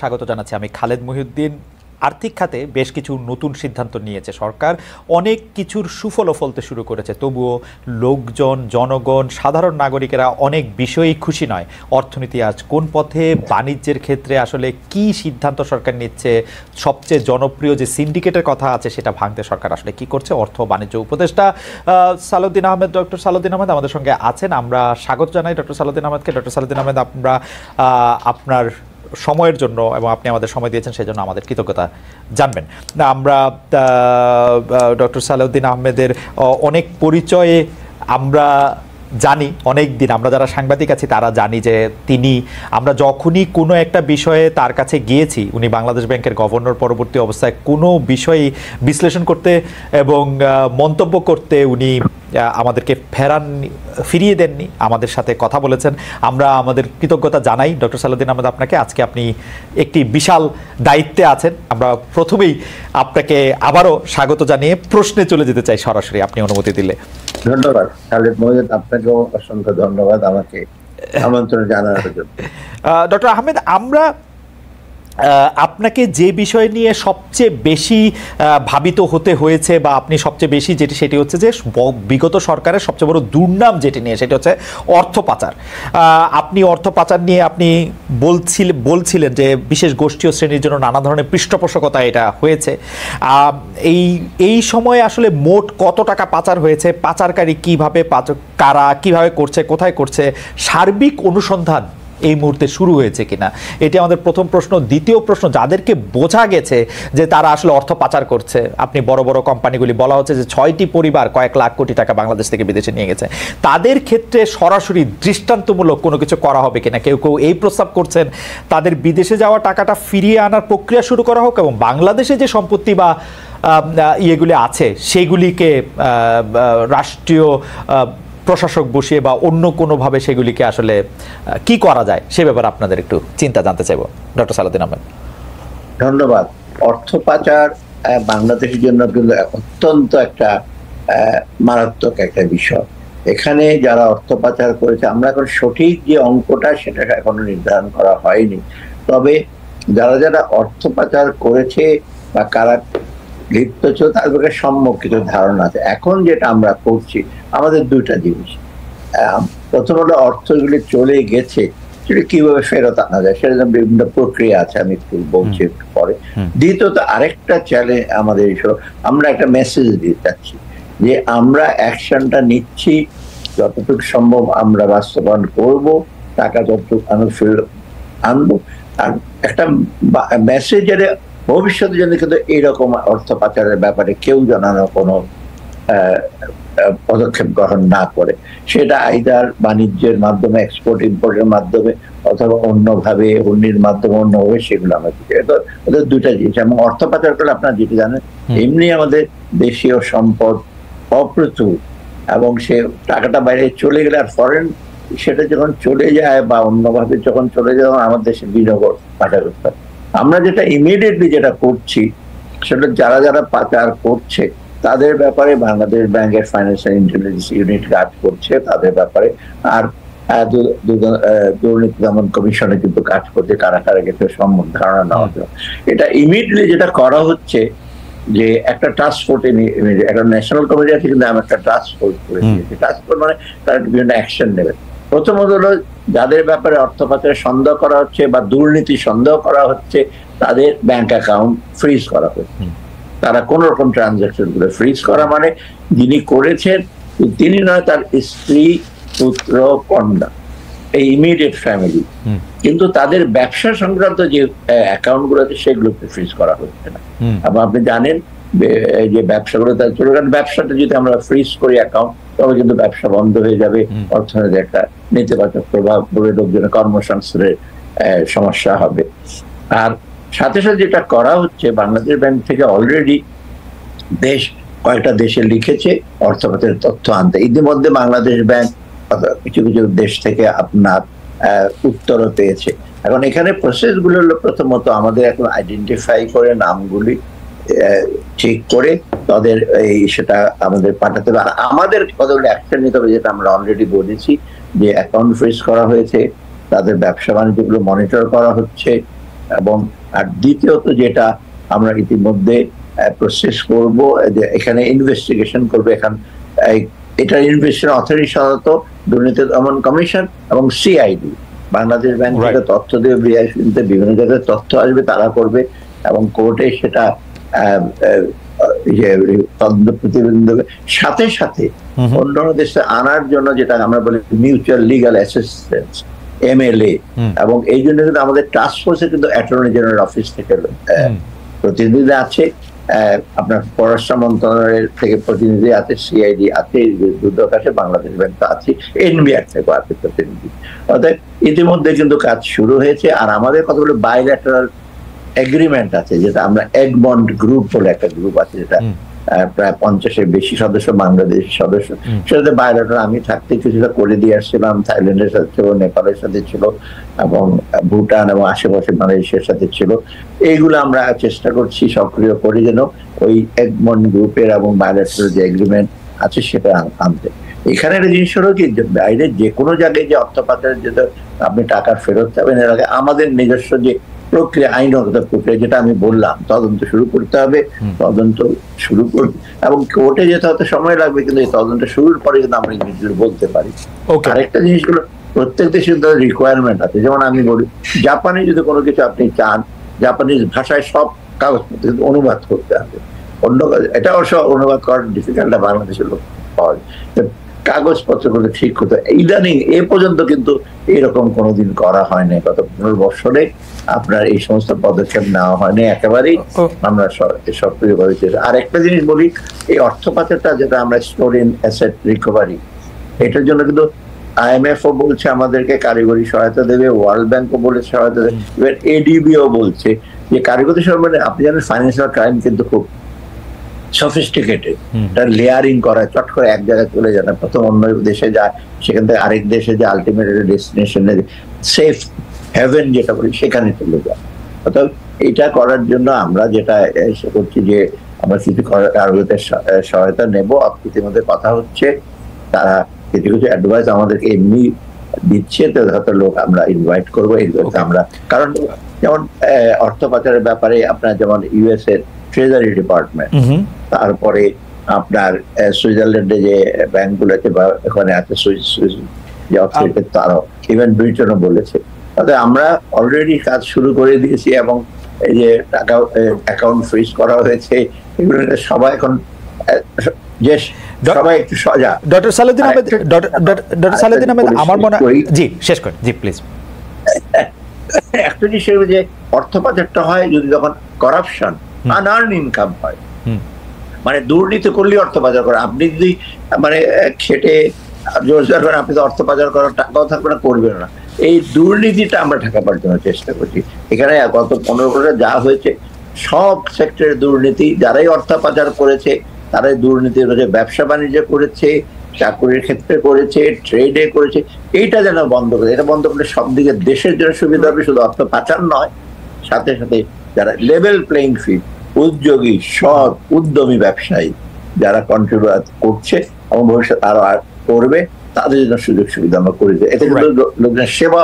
স্বাগত জানাচ্ছি আমি খালেদ মহিউদ্দিন। আর্থিক খাতে বেশ কিছু নতুন সিদ্ধান্ত নিয়েছে সরকার, অনেক কিছুর সুফলও ফলতে শুরু করেছে। তবুও লোকজন, জনগণ, সাধারণ নাগরিকেরা অনেক বিষয়েই খুশি নয়। অর্থনীতি আজ কোন পথে, বাণিজ্যের ক্ষেত্রে আসলে কি সিদ্ধান্ত সরকার নিচ্ছে, সবচেয়ে জনপ্রিয় যে সিন্ডিকেটের কথা আছে সেটা ভাঙতে সরকার আসলে কি করছে। অর্থ বাণিজ্য উপদেষ্টা সালাউদ্দিন আহমেদ, ডক্টর সালাউদ্দিন আহমেদ আমাদের সঙ্গে আছেন। আমরা স্বাগত জানাই ডক্টর সালাউদ্দিন আহমেদকে। ডক্টর সালাউদ্দিন আহমেদ, আমরা আপনার সময়ের জন্য এবং আপনি আমাদের সময় দিয়েছেন সেই জন্য আমাদের কৃতজ্ঞতা জানবেন। আমরা ডক্টর সালাউদ্দিন আহমেদের অনেক পরিচয়ে আমরা জানি, অনেক দিন আমরা যারা সাংবাদিক আছি তারা জানি যে আমরা যখনই কোনো একটা বিষয়ে তার কাছে গিয়েছি, উনি বাংলাদেশ ব্যাংকের গভর্নর পরবর্তী অবস্থায় কোনো বিষয়ে বিশ্লেষণ করতে এবং মন্তব্য করতে উনি আমাদেরকে ফিরিয়ে দেননি, আমাদের সাথে কথা বলেছেন। আমরা আমাদের কৃতজ্ঞতা জানাই ডক্টর সালাউদ্দিন আহমেদ আপনাকে। আজকে আপনি একটি বিশাল দায়িত্বে আছেন। আমরা প্রথমেই আপনাকে আবারও স্বাগত জানিয়ে প্রশ্নে চলে যেতে চাই সরাসরি, আপনি অনুমতি দিলে। ধন্যবাদ খালেদ মহিউদ্দিন, আপনাকেও অসংখ্য ধন্যবাদ আমাকে আমন্ত্রণ জানানোর জন্য। ডক্টর আহমেদ, আমরা আপনাকে যে বিষয় নিয়ে সবচেয়ে বেশি ভাবিত হতে হয়েছে বা আপনি সবচেয়ে বেশি সেটি হচ্ছে যে বিগত সরকারের সবচেয়ে বড় দুর্নাম যেটি নিয়ে সেটি হচ্ছে অর্থ পাচার। আপনি অর্থ পাচার নিয়ে আপনি বলছিলেন যে বিশেষ গোষ্ঠী ও শ্রেণীর জন্য নানা ধরনের পৃষ্ঠপোষকতা এটা হয়েছে। এই সময়ে আসলে মোট কত টাকা পাচার হয়েছে, পাচারকারী কারা কিভাবে করছে, কোথায় করছে, সার্বিক অনুসন্ধান এই মুহূর্তে শুরু হয়েছে কিনা, এটি আমাদের প্রথম প্রশ্ন। দ্বিতীয় প্রশ্ন, যাদেরকে বোঝা গেছে যে তারা আসলে অর্থ পাচার করছে, আপনি বড় বড় কোম্পানিগুলি বলা হচ্ছে যে 6টি পরিবার কয়েক লাখ কোটি টাকা বাংলাদেশ থেকে বিদেশে নিয়ে গেছে, তাদের ক্ষেত্রে সরাসরি দৃষ্টান্তমূলক কোনো কিছু করা হবে কিনা। কেউ কেউ এই প্রস্তাব করছেন তাদের বিদেশে যাওয়া টাকাটা ফিরিয়ে আনার প্রক্রিয়া শুরু করা হোক এবং বাংলাদেশে যে সম্পত্তি বা ইয়েগুলি আছে সেগুলিকে রাষ্ট্রীয় প্রশাসক বসিয়ে বা অন্য কোনোভাবে সেগুলিকে আসলে কি করা যায় সে ব্যাপারে আপনাদের একটু চিন্তা জানতে চাইব ডক্টর সালাউদ্দিন আহমেদ। ধন্যবাদ। অর্থ পাচার বাংলাদেশের জন্য কিন্তু অত্যন্ত একটা মারাত্মক একটা বিষয়। এখানে যারা অর্থ পাচার করেছে, আমরা এখন সঠিক যে অঙ্কটা সেটা এখনো নির্ধারণ করা হয়নি, তবে যারা যারা অর্থ পাচার করেছে বা কারা লিপ্ত ছিল তার ব্যাপারে সম্যক কিছু ধারণা আছে। এখন যেটা আমরা করছি আমাদের দুইটা জিনিস, প্রথম হলো অর্থগুলি চলে গেছে সেটা কিভাবে ফেরত আনা যায়, সেটা বিভিন্ন প্রক্রিয়া আছে, আমি একটু বলছি একটু পরে। দ্বিতীয়ত আরেকটা চ্যালেঞ্জ আমাদের আমরা একটা মেসেজ দিতে চাচ্ছি যে আমরা অ্যাকশনটা নিচ্ছি, যতটুকু সম্ভব আমরা বাস্তবায়ন করব, টাকা যতটুকু আমি ফেরত আনবো। আর একটা মেসেজের ভবিষ্যতে যেন কিন্তু এইরকম অর্থ পাচারের ব্যাপারে কেউ জানানো কোনো পদক্ষেপ গ্রহণ না করে, সেটা আইদার বাণিজ্যের মাধ্যমে, এক্সপোর্ট ইম্পোর্টের মাধ্যমে অথবা অন্যভাবে হুন্ডির মাধ্যমে অন্যভাবে, সেগুলো আমরা ওদের দুইটা জিনিস। এবং অর্থ পাচার করলে আপনারা যেটা জানেন, এমনি আমাদের দেশীয় সম্পদ অপ্রচুর এবং সে টাকাটা বাইরে চলে গেলে আর ফরেন সেটা যখন চলে যায় বা অন্যভাবে যখন চলে যায় আমাদের দেশে বিনিয়োগ পাচার করতে হয়। আমরা যেটা ইমিডিয়েটলি যেটা করছি সেটা যারা যারা পাচার করছে তাদের ব্যাপারে বাংলাদেশ ব্যাংকের ফাইন্যান্সিয়াল ইন্টেলিজেন্স ইউনিট কাজ করছে তাদের ব্যাপারে, আর দুর্নীতি দমন কমিশনে কিন্তু কাজ করছে কারা কারা গেছে সম্যক ধারণা নেওয়ার জন্য। এটা ইমিডিয়েটলি যেটা করা হচ্ছে যে একটা টাস্ক ফোর্স, একটা ন্যাশনাল কমিটি আছে কিন্তু আমি একটা টাস্ক ফোর্স করে দিয়েছি। টাস্ক ফোর্স মানে তারা বিভিন্ন অ্যাকশন নেবে। প্রথমত হলো যাদের ব্যাপারে অর্থ পাচারের সন্দেহ করা হচ্ছে বা দুর্নীতি সন্দেহ করা হচ্ছে তাদের ব্যাংক অ্যাকাউন্ট ফ্রিজ করা হচ্ছে। তারা কোন রকম ট্রানজাকশন গুলো ফ্রিজ করা মানে যিনি করেছেন তিনি নয়, তার স্ত্রী, পুত্র, কন্যা, এই ইমিডিয়েট ফ্যামিলি, কিন্তু তাদের ব্যবসা সংক্রান্ত যে অ্যাকাউন্ট গুলো আছে সেগুলোকে ফ্রিজ করা হচ্ছে না। এবং আপনি জানেন যে ব্যবসাগুলো তার চলে, কারণ ব্যবসাটা যদি আমরা ফ্রিজ করি অ্যাকাউন্ট তবে কিন্তু ব্যবসা বন্ধ হয়ে যাবে, অর্থনীতি একটা নেতিবাচক প্রভাব পড়বে, লোকজনের কর্মসংস্থানের সমস্যা হবে। আর সাথে সাথে যেটা করা হচ্ছে, বাংলাদেশ ব্যাংক থেকে অলরেডি কয়েকটা দেশে লিখেছে অর্থ পাচারের তথ্য আনতে। ইতিমধ্যে বাংলাদেশ ব্যাংক কিছু কিছু দেশ থেকে আপনার উত্তরও পেয়েছে। এখন এখানে প্রসেস গুলো হলো, প্রথমত আমাদের এখন আইডেন্টিফাই করে নামগুলি ঠিক করে তাদের সেটা আমাদের পাঠাতে হবে। আর আমাদের কতগুলো অ্যাকশন নিতে হবে, যেটা আমরা অলরেডি বলেছি যে অ্যাকাউন্ট ফ্রিজ করা হয়েছে, তাদের ব্যবসা বাণিজ্যগুলো মনিটর করা হচ্ছে, এবং আর দ্বিতীয়ত যেটা আমরা ইতিমধ্যে প্রসেস করব, যে এখানে ইনভেস্টিগেশন করবে, এটা ইনভেস্টিগেশন অথরিটি সাধারণত দুর্নীতি দমন কমিশন এবং সিআইডি, বাংলাদেশ ব্যাংক থেকে তথ্য দেবে, বিআইসিতে বিভিন্ন জায়গায় তথ্য আসবে, তারা করবে এবং কোর্টে সেটা তদন্ত প্রতিবেদন দেবে। সাথে সাথে অন্য দেশে আনার জন্য যেটা আমরা বলি মিউচুয়াল লিগাল অ্যাসিস্ট্যান্স, MLA, এবং এই জন্য কিন্তু আমাদের টাস্ক ফোর্সে কিন্তু অ্যাটর্নি জেনারেল অফিস থেকে প্রতিনিধি আছে, আপনার পররাষ্ট্র মন্ত্রণালয়ের থেকে প্রতিনিধি আছে, সিআইডি আছে, দুদক আছে, বাংলাদেশ ব্যাংক আছে, এনবিআর থেকে আছে প্রতিনিধি। অর্থাৎ ইতিমধ্যে কিন্তু কাজ শুরু হয়েছে। আর আমাদের কথা বলে বাইল্যাটারাল এগ্রিমেন্ট আছে, যেটা আমরা এগমন্ট গ্রুপ বলে একটা গ্রুপ আছে, যেটা প্রায় 50-এর বেশি সদস্য, বাংলাদেশ সদস্য, সেটাতে বাইরেটার আমি থাকতে কিছুটা করে দিয়ে আসছিলাম, থাইল্যান্ডের সাথে ছিল, নেপালের সাথে ছিল, এবং ভুটান এবং আশেপাশে বাংলাদেশের সাথে ছিল। এইগুলো আমরা চেষ্টা করছি সক্রিয় করে যেন ওই এগমন্ট গ্রুপের এবং বাইরেটার যে এগ্রিমেন্ট আছে সেটা আনতে। এখানে একটা জিনিস হলো কি, বাইরে যে কোনো জায়গায় যে অর্থ পাচারের যেটা আপনি টাকা ফেরত যাবেন, এর আগে আমাদের নিজস্ব যে প্রক্রিয়া, আইনগত প্রক্রিয়া, যেটা আমি বললাম, তদন্ত শুরু করতে হবে, তদন্ত শুরু করতে এবং কোর্টে যেতে হয়তো সময় লাগবে, কিন্তু এই তদন্ত শুরুর পরে কিন্তু আমরা জিনিসগুলো বলতে পারি। আরেকটা জিনিসগুলো প্রত্যেক দেশের রিকোয়ারমেন্ট আছে, যেমন আমি বলি জাপানে যদি কোনো কিছু আপনি চান, জাপানিজ ভাষায় সব কাগজপত্র কিন্তু অনুবাদ করতে হবে, অন্য এটা অবশ্য অনুবাদ করার ডিফিকাল্ট, বাংলাদেশের লোক পাওয়া যায়, কাগজপত্র গুলো ঠিক হতো। ইদানিং এ পর্যন্ত কিন্তু এরকম কোনোদিন করা হয়নি, গত 15 বছরে আপনার এই সমস্ত পদক্ষেপ নেওয়া হয়নি একেবারেই। আমরা সক্রিয় করেছি। আর একটা জিনিস বলি, এই অর্থ পাচারটা যেটা আমরা স্টোরিং অ্যাসেট রিকভারি, এটার জন্য কিন্তু IMF ও বলছে আমাদেরকে কারিগরি সহায়তা দেবে, ওয়ার্ল্ড ব্যাংকও বলেছে সহায়তা দেবে, এবার ADB-ও বলছে যে কারিগরি সহায়তা। মানে আপনি জানেন ফাইন্যান্সিয়াল ক্রাইম কিন্তু খুব সফিস্টিকেটেড, তার লেয়ারিং করা, চট করে এক জায়গায় চলে যায় না, প্রথম অন্য দেশে যায়, সেখান থেকে আরেক দেশে যায়, আলটিমেট ডেস্টিনেশনে সেফ হেভেন যেটা বলি সেখানে চলে যায়। অর্থাৎ এটা করার জন্য আমরা যেটা করছি যে আমরা কিছু কারিগরদের সহায়তা নেব। ইতিমধ্যে কথা হচ্ছে, তারা কিছু কিছু অ্যাডভাইস আমাদেরকে এমনি দিচ্ছে, তো হয়তো লোক আমরা ইনভাইট করবো। আমরা কারণ যেমন অর্থ পাচারের ব্যাপারে আপনার যেমন US এর ট্রেজারি ডিপার্টমেন্ট, তারপরে আপনার সুইজারল্যান্ডে যে ব্যাংকগুলো আছে বা এখানে আছে সুইস যে অথরিটি, তারাও ইভেন ব্রিটেনও বলেছে। তাতে আমরা অলরেডি কাজ শুরু করে দিয়েছি এবং এই যে টাকা অ্যাকাউন্ট ফ্রিজ করা হয়েছে, এগুলো সবাই এখন সবাই একটু সজাগ। ডক্টর সালেউদ্দিন আহমেদ, আমার মনে হয়, জি শেষ করেন, জি প্লিজ। একটা জিনিস যে অর্থ পাচারটা হয় যদি যখন কারাপশন, আনআর্ন ইনকাম হয়, মানে দুর্নীতি করলে অর্থ পাচার করে। আপনি যদি মানে খেটে রোজগার করেন, আপনি তো অর্থ পাচার করার টাকাও থাকবে না, করবেন না। এই দুর্নীতিটা আমরা ঠেকাবার জন্য চেষ্টা করছি। এখানে গত 15 বছরে যা হয়েছে, সব সেক্টরের দুর্নীতি, যারাই অর্থ পাচার করেছে তারাই দুর্নীতি রয়েছে, ব্যবসা বাণিজ্য করেছে, চাকরির ক্ষেত্রে করেছে, ট্রেডে করেছে। এইটা যেন বন্ধ করে, এটা বন্ধ করলে সব দিকে দেশের জন্য সুবিধা হবে, শুধু অর্থ পাচার নয়, সাথে সাথে যারা লেভেল প্লেইং ফিল্ড, উদ্যোগী, সৎ, উদ্যমী ব্যবসায়ী যারা কন্ট্রিবিউট করছে এবং ভবিষ্যৎ আরো করবে, তাদের জন্য সুযোগ সুবিধা আমরা করে দিই। এতে কিন্তু লোকজনের সেবা।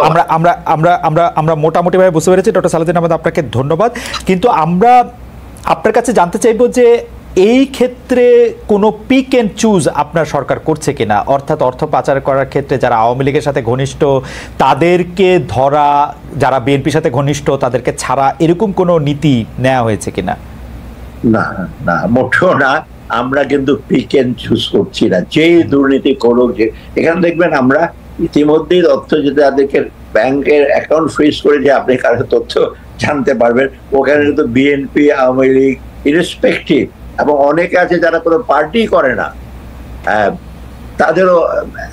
আমরা মোটামুটি ভাবে বুঝতে পেরেছি। ডক্টর সালেউদ্দিন আহমেদ, আপনাকে ধন্যবাদ। কিন্তু আমরা আপনার কাছে জানতে চাইবো যে এই ক্ষেত্রে কোনো পিক এন্ড চুজ আপনার সরকার করছে কিনা, অর্থাৎ অর্থ পাচার করার ক্ষেত্রে যারা আওয়ামী লীগের সাথে ঘনিষ্ঠ তাদেরকে ধরা, যারা বিএনপির সাথে ঘনিষ্ঠ তাদেরকে ছাড়া, এরকম কোনো নীতি নেওয়া হয়েছে কিনা? না না, মোটেও না। আমরা কিন্তু পিক এন্ড চুজ করছি না, যে দুর্নীতি করুক। যে এখানে দেখবেন আমরা ইতিমধ্যেই তথ্য যদি তাদেরকে ব্যাংকের অ্যাকাউন্ট ফ্রিজ করে যে আপনি কারো তথ্য জানতে পারবেন, ওখানে কিন্তু বিএনপি, আওয়ামী লীগ ইরেসপেক্টিভ, এবং অনেকে আছে যারা কোনো পার্টি করে না, তাদেরও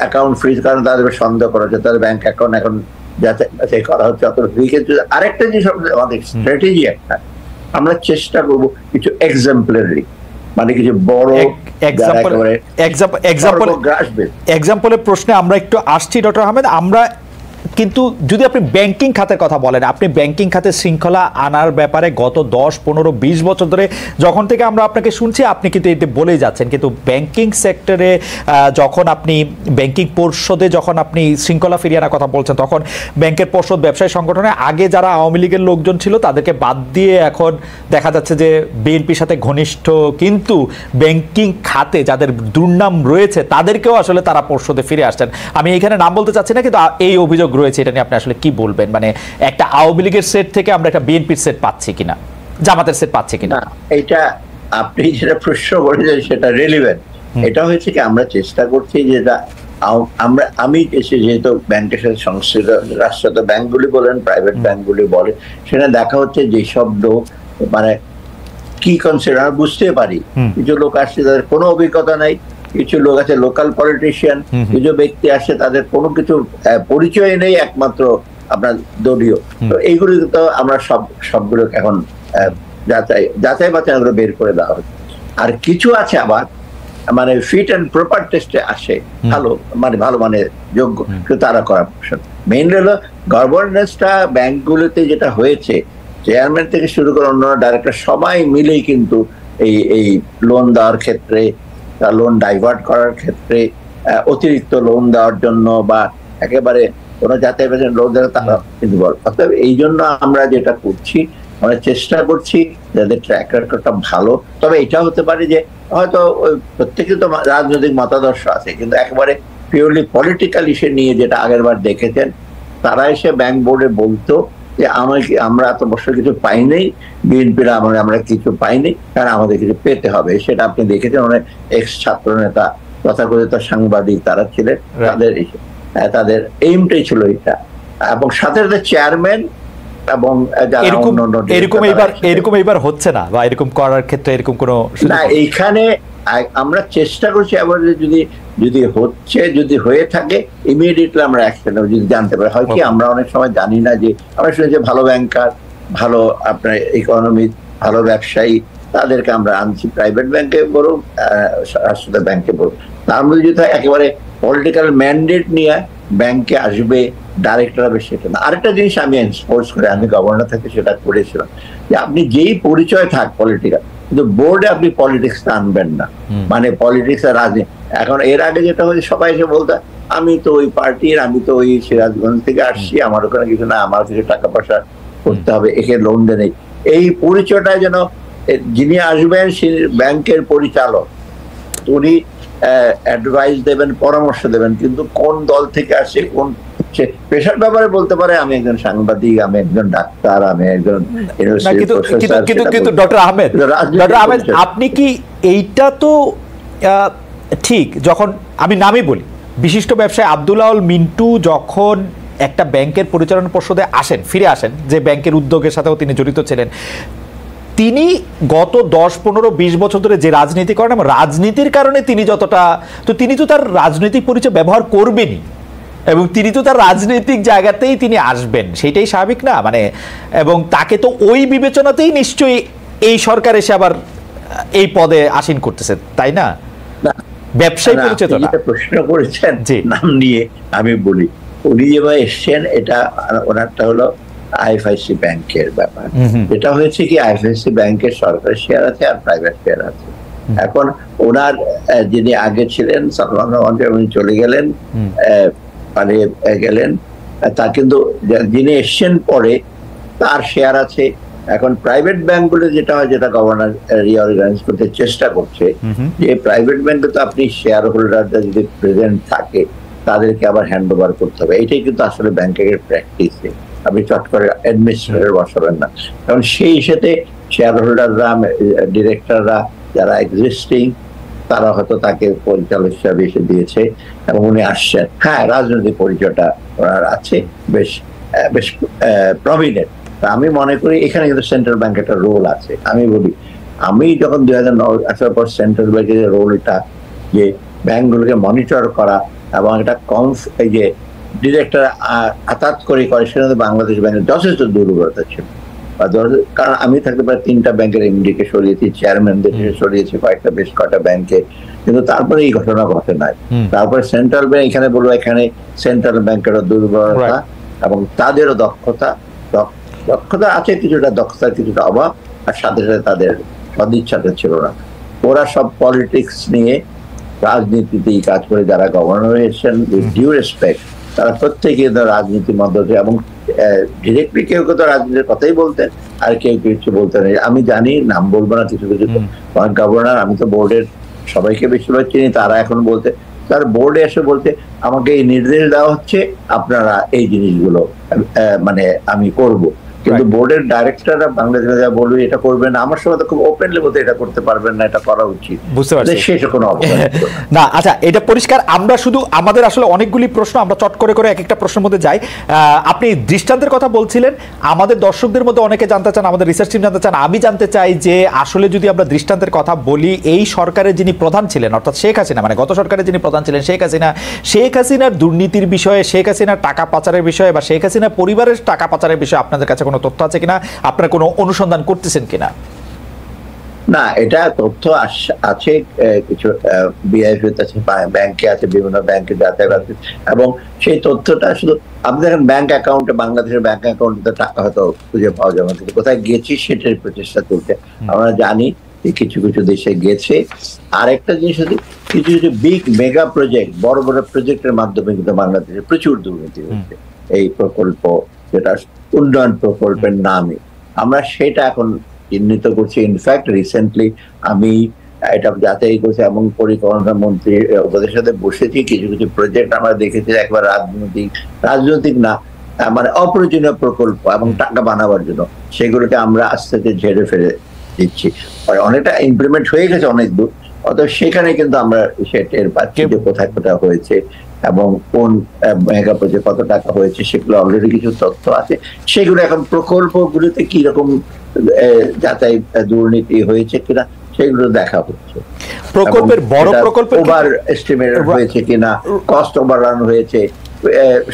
অ্যাকাউন্ট ফ্রিজ, কারণ তাদের সন্দেহ করা হচ্ছে, তাদের ব্যাংক অ্যাকাউন্ট এখন যাতে করা হচ্ছে। আরেকটা জিনিস আমাদের স্ট্র্যাটেজি একটা, আমরা চেষ্টা করবো কিছু এক্সাম্পলারি, মানে কিছু বড় এক্সাম্পলের প্রশ্নে আমরা একটু আসছি ডক্টর আহমেদ। আমরা কিন্তু যদি আপনি ব্যাংকিং খাতের কথা বলেন, আপনি ব্যাংকিং খাতে শৃঙ্খলা আনার ব্যাপারে গত 10, 15, 20 বছর ধরে যখন থেকে আমরা আপনাকে শুনছি আপনি কিন্তু এতে বলেই যাচ্ছেন, কিন্তু ব্যাংকিং সেক্টরে যখন আপনি ব্যাংকিং পর্ষদে যখন আপনি শৃঙ্খলা ফিরিয়ে আনার কথা বলছেন, তখন ব্যাংকের পর্ষদ ব্যবসায়ী সংগঠনে আগে যারা আওয়ামী লীগের লোকজন ছিল তাদেরকে বাদ দিয়ে এখন দেখা যাচ্ছে যে বিএনপির সাথে ঘনিষ্ঠ, কিন্তু ব্যাংকিং খাতে যাদের দুর্নাম রয়েছে তাদেরকেও আসলে তারা পর্ষদে ফিরে আসছেন। আমি এখানে নাম বলতে চাচ্ছি না, কিন্তু এই অভিযোগ রয়েছে। এটা নিয়ে আপনি আসলে কি বলবেন? মানে একটা আওয়ামী লীগের সেট থেকে আমরা একটা বিএনপির সেট পাচ্ছি কিনা, জামাতের সেট পাচ্ছি কিনা? এটা আপনি যেটা প্রশ্ন করেছেন সেটা রেলিভেন্ট। এটা হয়েছে কি, আমরা চেষ্টা করছি যেটা আমি যেহেতু ব্যাংকের সাথে সংশ্লিষ্ট রাষ্ট্রায়ত্ত ব্যাংকগুলি বলেন, প্রাইভেট ব্যাংকগুলি বলে, সেটা দেখা হচ্ছে যে শব্দ মানে কি কনসিডার বুঝতে পারি। কিছু লোক আসছে তাদের কোনো অভিজ্ঞতা নাই, কিছু লোক আছে লোকাল পলিটিশিয়ান, কিছু ব্যক্তি আসছে তাদের কোনো কিছু পরিচয় নেই, একমাত্র আপনার দলীয়। তো এইগুলো তো আমরা সবগুলো এখন যাচাই বাছাই করে বের করে দেওয়া হচ্ছে। আর কিছু আছে আবার মানে ফিট অ্যান্ড প্রপার টেস্টে আসে, ভালো মানে যোগ্য, কিন্তু তারা করাপশন। মেইনলি হলো গভর্নেন্সটা ব্যাংকগুলোতে যেটা হয়েছে, চেয়ারম্যান থেকে শুরু করে অন্য ডাইরেক্টর সবাই মিলেই কিন্তু এই লোন দেওয়ার ক্ষেত্রে, লোন ডাইভার্ট করার ক্ষেত্রে, অতিরিক্ত লোন দেওয়ার জন্য বা একেবারে কোনো যাতায়াত লোন দেওয়া, তারা কিন্তু বল। অর্থাৎ এই জন্য আমরা যেটা করছি, আমরা চেষ্টা করছি যাদের ট্র্যাক রেকর্ডটা ভালো। তবে এটা হতে পারে যে হয়তো প্রত্যেকে তো রাজনৈতিক মতাদর্শ আছে, কিন্তু একেবারে পিওরলি পলিটিক্যাল ইস্যু নিয়ে যেটা আগের বার দেখেছেন, তারা এসে ব্যাংক বোর্ডে বলতো যে আমরা এত বছর কিছু পাইনি, বিএনপিরা আমরা কিছু পাইনি, কারণ আমাদের কিছু পেতে হবে। সেটা আপনি দেখেছেন অনেক এক্স ছাত্র নেতা, তথাকথিত সাংবাদিক তারা ছিলেন, তাদের এইমটাই ছিল এটা। এবং সাথে সাথে চেয়ারম্যান এবং এরকম এবার হচ্ছে না, বা এরকম করার ক্ষেত্রে এরকম কোনো না। এইখানে আমরা চেষ্টা করছি, আবার যদি হয়ে থাকে ইমিডিয়েটলি আমরা অ্যাকশন নেব, যদি জানতে পারি। হয় কি, আমরা অনেক সময় জানি না যে, আমরা শুনেছি ভালো ব্যাংকার, ভালো আপনার ইকোনমিক, ভালো ব্যবসায়ী, তাদেরকে আমরা আনছি প্রাইভেট ব্যাংকে বলুন, রাষ্ট্রায়ত্ত ব্যাংকে বলুন। তার মধ্যে যদি একেবারে পলিটিক্যাল ম্যান্ডেট নিয়ে ব্যাংকে আসবে, ডাইরেক্টর হবে, সেটা না। আরেকটা জিনিস আমি এনফোর্স করে, আমি গভর্নর থেকে সেটা করেছিলাম, যে আপনি যেই পরিচয় থাক পলিটিক্যাল, কিন্তু বোর্ডে আপনি পলিটিক্স আনবেন না, মানে পলিটিক্স আর রাজনীতি। এখন এর আগে যেটা হয়েছে, সবাই এসে বলতো আমি তো ওই পার্টির, আমি তো ওই সিরাজগঞ্জ থেকে আসছি, আমার ওখানে কিছু না, আমার কিছু টাকা পয়সা করতে হবে, একে লোন দেন। এই পরিচয়টা যেন, যিনি আসবেন ব্যাংকের পরিচালক, উনি অ্যাডভাইস দেবেন, পরামর্শ দেবেন, কিন্তু কোন দল থেকে আসে, কোন পেশার ব্যাপারে বলতে পারে আমি একজন সাংবাদিক, আমি একজন ডাক্তার, আমি একজন কিন্তু ডক্টর আহমেদ, আপনি কি এইটা তো ঠিক, যখন আমি নামই বলি, বিশিষ্ট ব্যবসায়ী আব্দুল আউল মিন্টু যখন একটা ব্যাংকের পরিচালনা পর্ষদে আসেন, ফিরে আসেন, যে ব্যাংকের উদ্যোগের সাথেও তিনি জড়িত ছিলেন, তিনি গত 10, 15, 20 বছর ধরে যে রাজনীতি করেন, এবং রাজনীতির কারণে তিনি যতটা, তো তিনি তো তার রাজনৈতিক পরিচয় ব্যবহার করবেনই, এবং তিনি তো তার রাজনৈতিক জায়গাতেই তিনি আসবেন, সেটাই স্বাভাবিক না? মানে এবং তাকে তো ওই বিবেচনাতেই নিশ্চয়ই এই সরকার এসে আবার এই পদে আসীন করতেছে, তাই না? ব্যবসায়ী পরিচয় তো না। প্রশ্ন করেছেন নাম নিয়ে, আমি বলি, উনি যেভাবে এসছেন, এটা ওনারটা হলো আইএফআইসি ব্যাংকের ব্যাপার। এটা হয়েছে কি, আইএফআইসি ব্যাংকের সরকারি শেয়ার আছে আর প্রাইভেট শেয়ার আছে। এখন ওনার যিনি আগে ছিলেন সালমান রহমান, উনি চলে গেলেন, পালিয়ে গেলেন, তা কিন্তু যিনি এসছেন পরে তার শেয়ার আছে। এখন প্রাইভেট ব্যাংকগুলো যেটা হয়, যেটা গভর্নর রিঅর্গানাইজ করতে চেষ্টা করছে, যে প্রাইভেট ব্যাংকে তো আপনি শেয়ার হোল্ডাররা যদি প্রেজেন্ট থাকে, তাদেরকে আবার হ্যান্ড ওভার করতে হবে। এটাই কিন্তু আসলে ব্যাংকের প্র্যাকটিসে, আপনি চট করে অ্যাডমিনিস্ট্রেটর বসাবেন না। কারণ সেই সাথে শেয়ার হোল্ডাররা, ডিরেক্টররা যারা এক্সিস্টিং, তারা হয়তো তাকে পরিচালক হিসাবে এসে দিয়েছে এবং উনি আসছেন। হ্যাঁ, রাজনৈতিক পরিচয়টা ওনার আছে, বেশ বেশ প্রমিনেন্ট। আমি মনে করি এখানে কিন্তু সেন্ট্রাল ব্যাংক একটা রোল আছে। আমি বলি, আমি যখন 2009 আসার পর সেন্ট্রাল ব্যাংকের রোলটা, যে ব্যাংকগুলোকে মনিটর করা এবং এটা এই যে ডিরেক্টর আতাত করে, সেটা বাংলাদেশ ব্যাংকের যথেষ্ট দুর্বলতা ছিল। বা কারণ আমি থাকতে পারি 3টা ব্যাংকের এমডি কে সরিয়েছি, চেয়ারম্যানদের সরিয়েছি বেশ কয়েকটা ব্যাংকে, কিন্তু তারপরে এই ঘটনা ঘটে নাই। তারপরে সেন্ট্রাল ব্যাংক এখানে বলবো, এখানে সেন্ট্রাল ব্যাংকেরও দুর্বলতা এবং তাদেরও দক্ষতা আছে, কিছুটা দক্ষতার কিছুটা অভাব, আর সাথে সাথে তাদের সদিচ্ছাটা ছিল না। ওরা সব পলিটিক্স নিয়ে রাজনীতিতেই কাজ করে, যারা গভর্নর হয়েছেন উইথ ডিউ রেসপেক্ট, তারা প্রত্যেকে রাজনীতির মধ্যে, এবং ডিরেক্টলি কেউ কেউ তো রাজনীতির কথাই বলতেন, আর কেউ কিছু বলতেন। আমি জানি, নাম বলবো না, কিছু কিছু গভর্নর, আমি তো বোর্ডের সবাইকে বেশিরভাগ চিনি, তারা এখন বলতে, তার বোর্ডে এসে বলতে আমাকে এই নির্দেশ দেওয়া হচ্ছে আপনারা এই জিনিসগুলো মানে আমি করব, কিন্তু বোর্ডের ডাইরেক্টররা বাংলাদেশে যা বলবে এটা করবেন না, আমার সময় তো খুব ওপেনলি বলতে এটা করতে পারবেন না, এটা করা উচিত, বুঝতে পারছি শেষে কোনো না। আচ্ছা, এটা পরিষ্কার। আমরা শুধু আমাদের আসলে অনেকগুলি প্রশ্ন, আমরা চট করে করে এক একটা প্রশ্নের মধ্যে যাই। আপনি দৃষ্টান্তের কথা বলছিলেন, আমাদের দর্শকদের মধ্যে অনেকে জানতে চান, আমাদের রিসার্চ টিম জানতে চান, আমি জানতে চাই যে আসলে যদি আমরা দৃষ্টান্তের কথা বলি, এই সরকারের যিনি প্রধান ছিলেন, অর্থাৎ শেখ হাসিনা, মানে গত সরকারের যিনি প্রধান ছিলেন শেখ হাসিনার দুর্নীতির বিষয়ে, শেখ হাসিনার টাকা পাচারের বিষয়ে, বা শেখ হাসিনার পরিবারের টাকা পাচারের বিষয়ে আপনাদের কাছে কোনো তথ্য আছে কিনা, আপনারা কোনো অনুসন্ধান করতেছেন কিনা? না, এটা তথ্য আছে, কিছু বিআইপিতে আছে, ব্যাংকে আছে, বিভিন্ন ব্যাংকে যাতায়াত আছে, এবং সেই তথ্যটা শুধু আপনি দেখেন ব্যাংক অ্যাকাউন্টে, বাংলাদেশের ব্যাংক অ্যাকাউন্টে টাকা হয়তো খুঁজে পাওয়া যাবে, কিন্তু কোথায় গেছি সেটার প্রচেষ্টা চলছে। আমরা জানি যে কিছু কিছু দেশে গেছে। আর একটা জিনিস হচ্ছে, কিছু কিছু বিগ মেগা প্রজেক্ট, বড় বড় প্রজেক্টের মাধ্যমে কিন্তু বাংলাদেশে প্রচুর দুর্নীতি হচ্ছে। এই প্রকল্প, যেটা উন্নয়ন প্রকল্পের নামে, আমরা সেটা এখন চিহ্নিত করছি। ইনফ্যাক্ট রিসেন্টলি আমি এটা যাচাই করছি এবং পরিকল্পনা মন্ত্রী ওদের সাথে বসেছি, কিছু কিছু প্রজেক্ট আমরা দেখেছি একবার রাজনৈতিক না, মানে অপ্রয়োজনীয় প্রকল্প এবং টাকা বানাবার জন্য, সেগুলোকে আমরা আস্তে আস্তে ঝেড়ে ফেলে দিচ্ছি। অনেকটা ইমপ্লিমেন্ট হয়ে গেছে অনেক দূর, অতএব সেখানে কিন্তু আমরা টের পাচ্ছি যে কোথায় কোথায় হয়েছে এবং কোন মেগা প্রজেক্ট কত টাকা হয়েছে, সেগুলো অলরেডি কিছু তথ্য আছে। সেগুলো এখন প্রকল্পগুলোতে কি রকম যাচাই দুর্নীতি হয়েছে কিনা সেগুলো দেখা হচ্ছে। প্রকল্পের বড় প্রকল্প ওভার এস্টিমেট হয়েছে কিনা, কস্ট ওভাররান হয়েছে,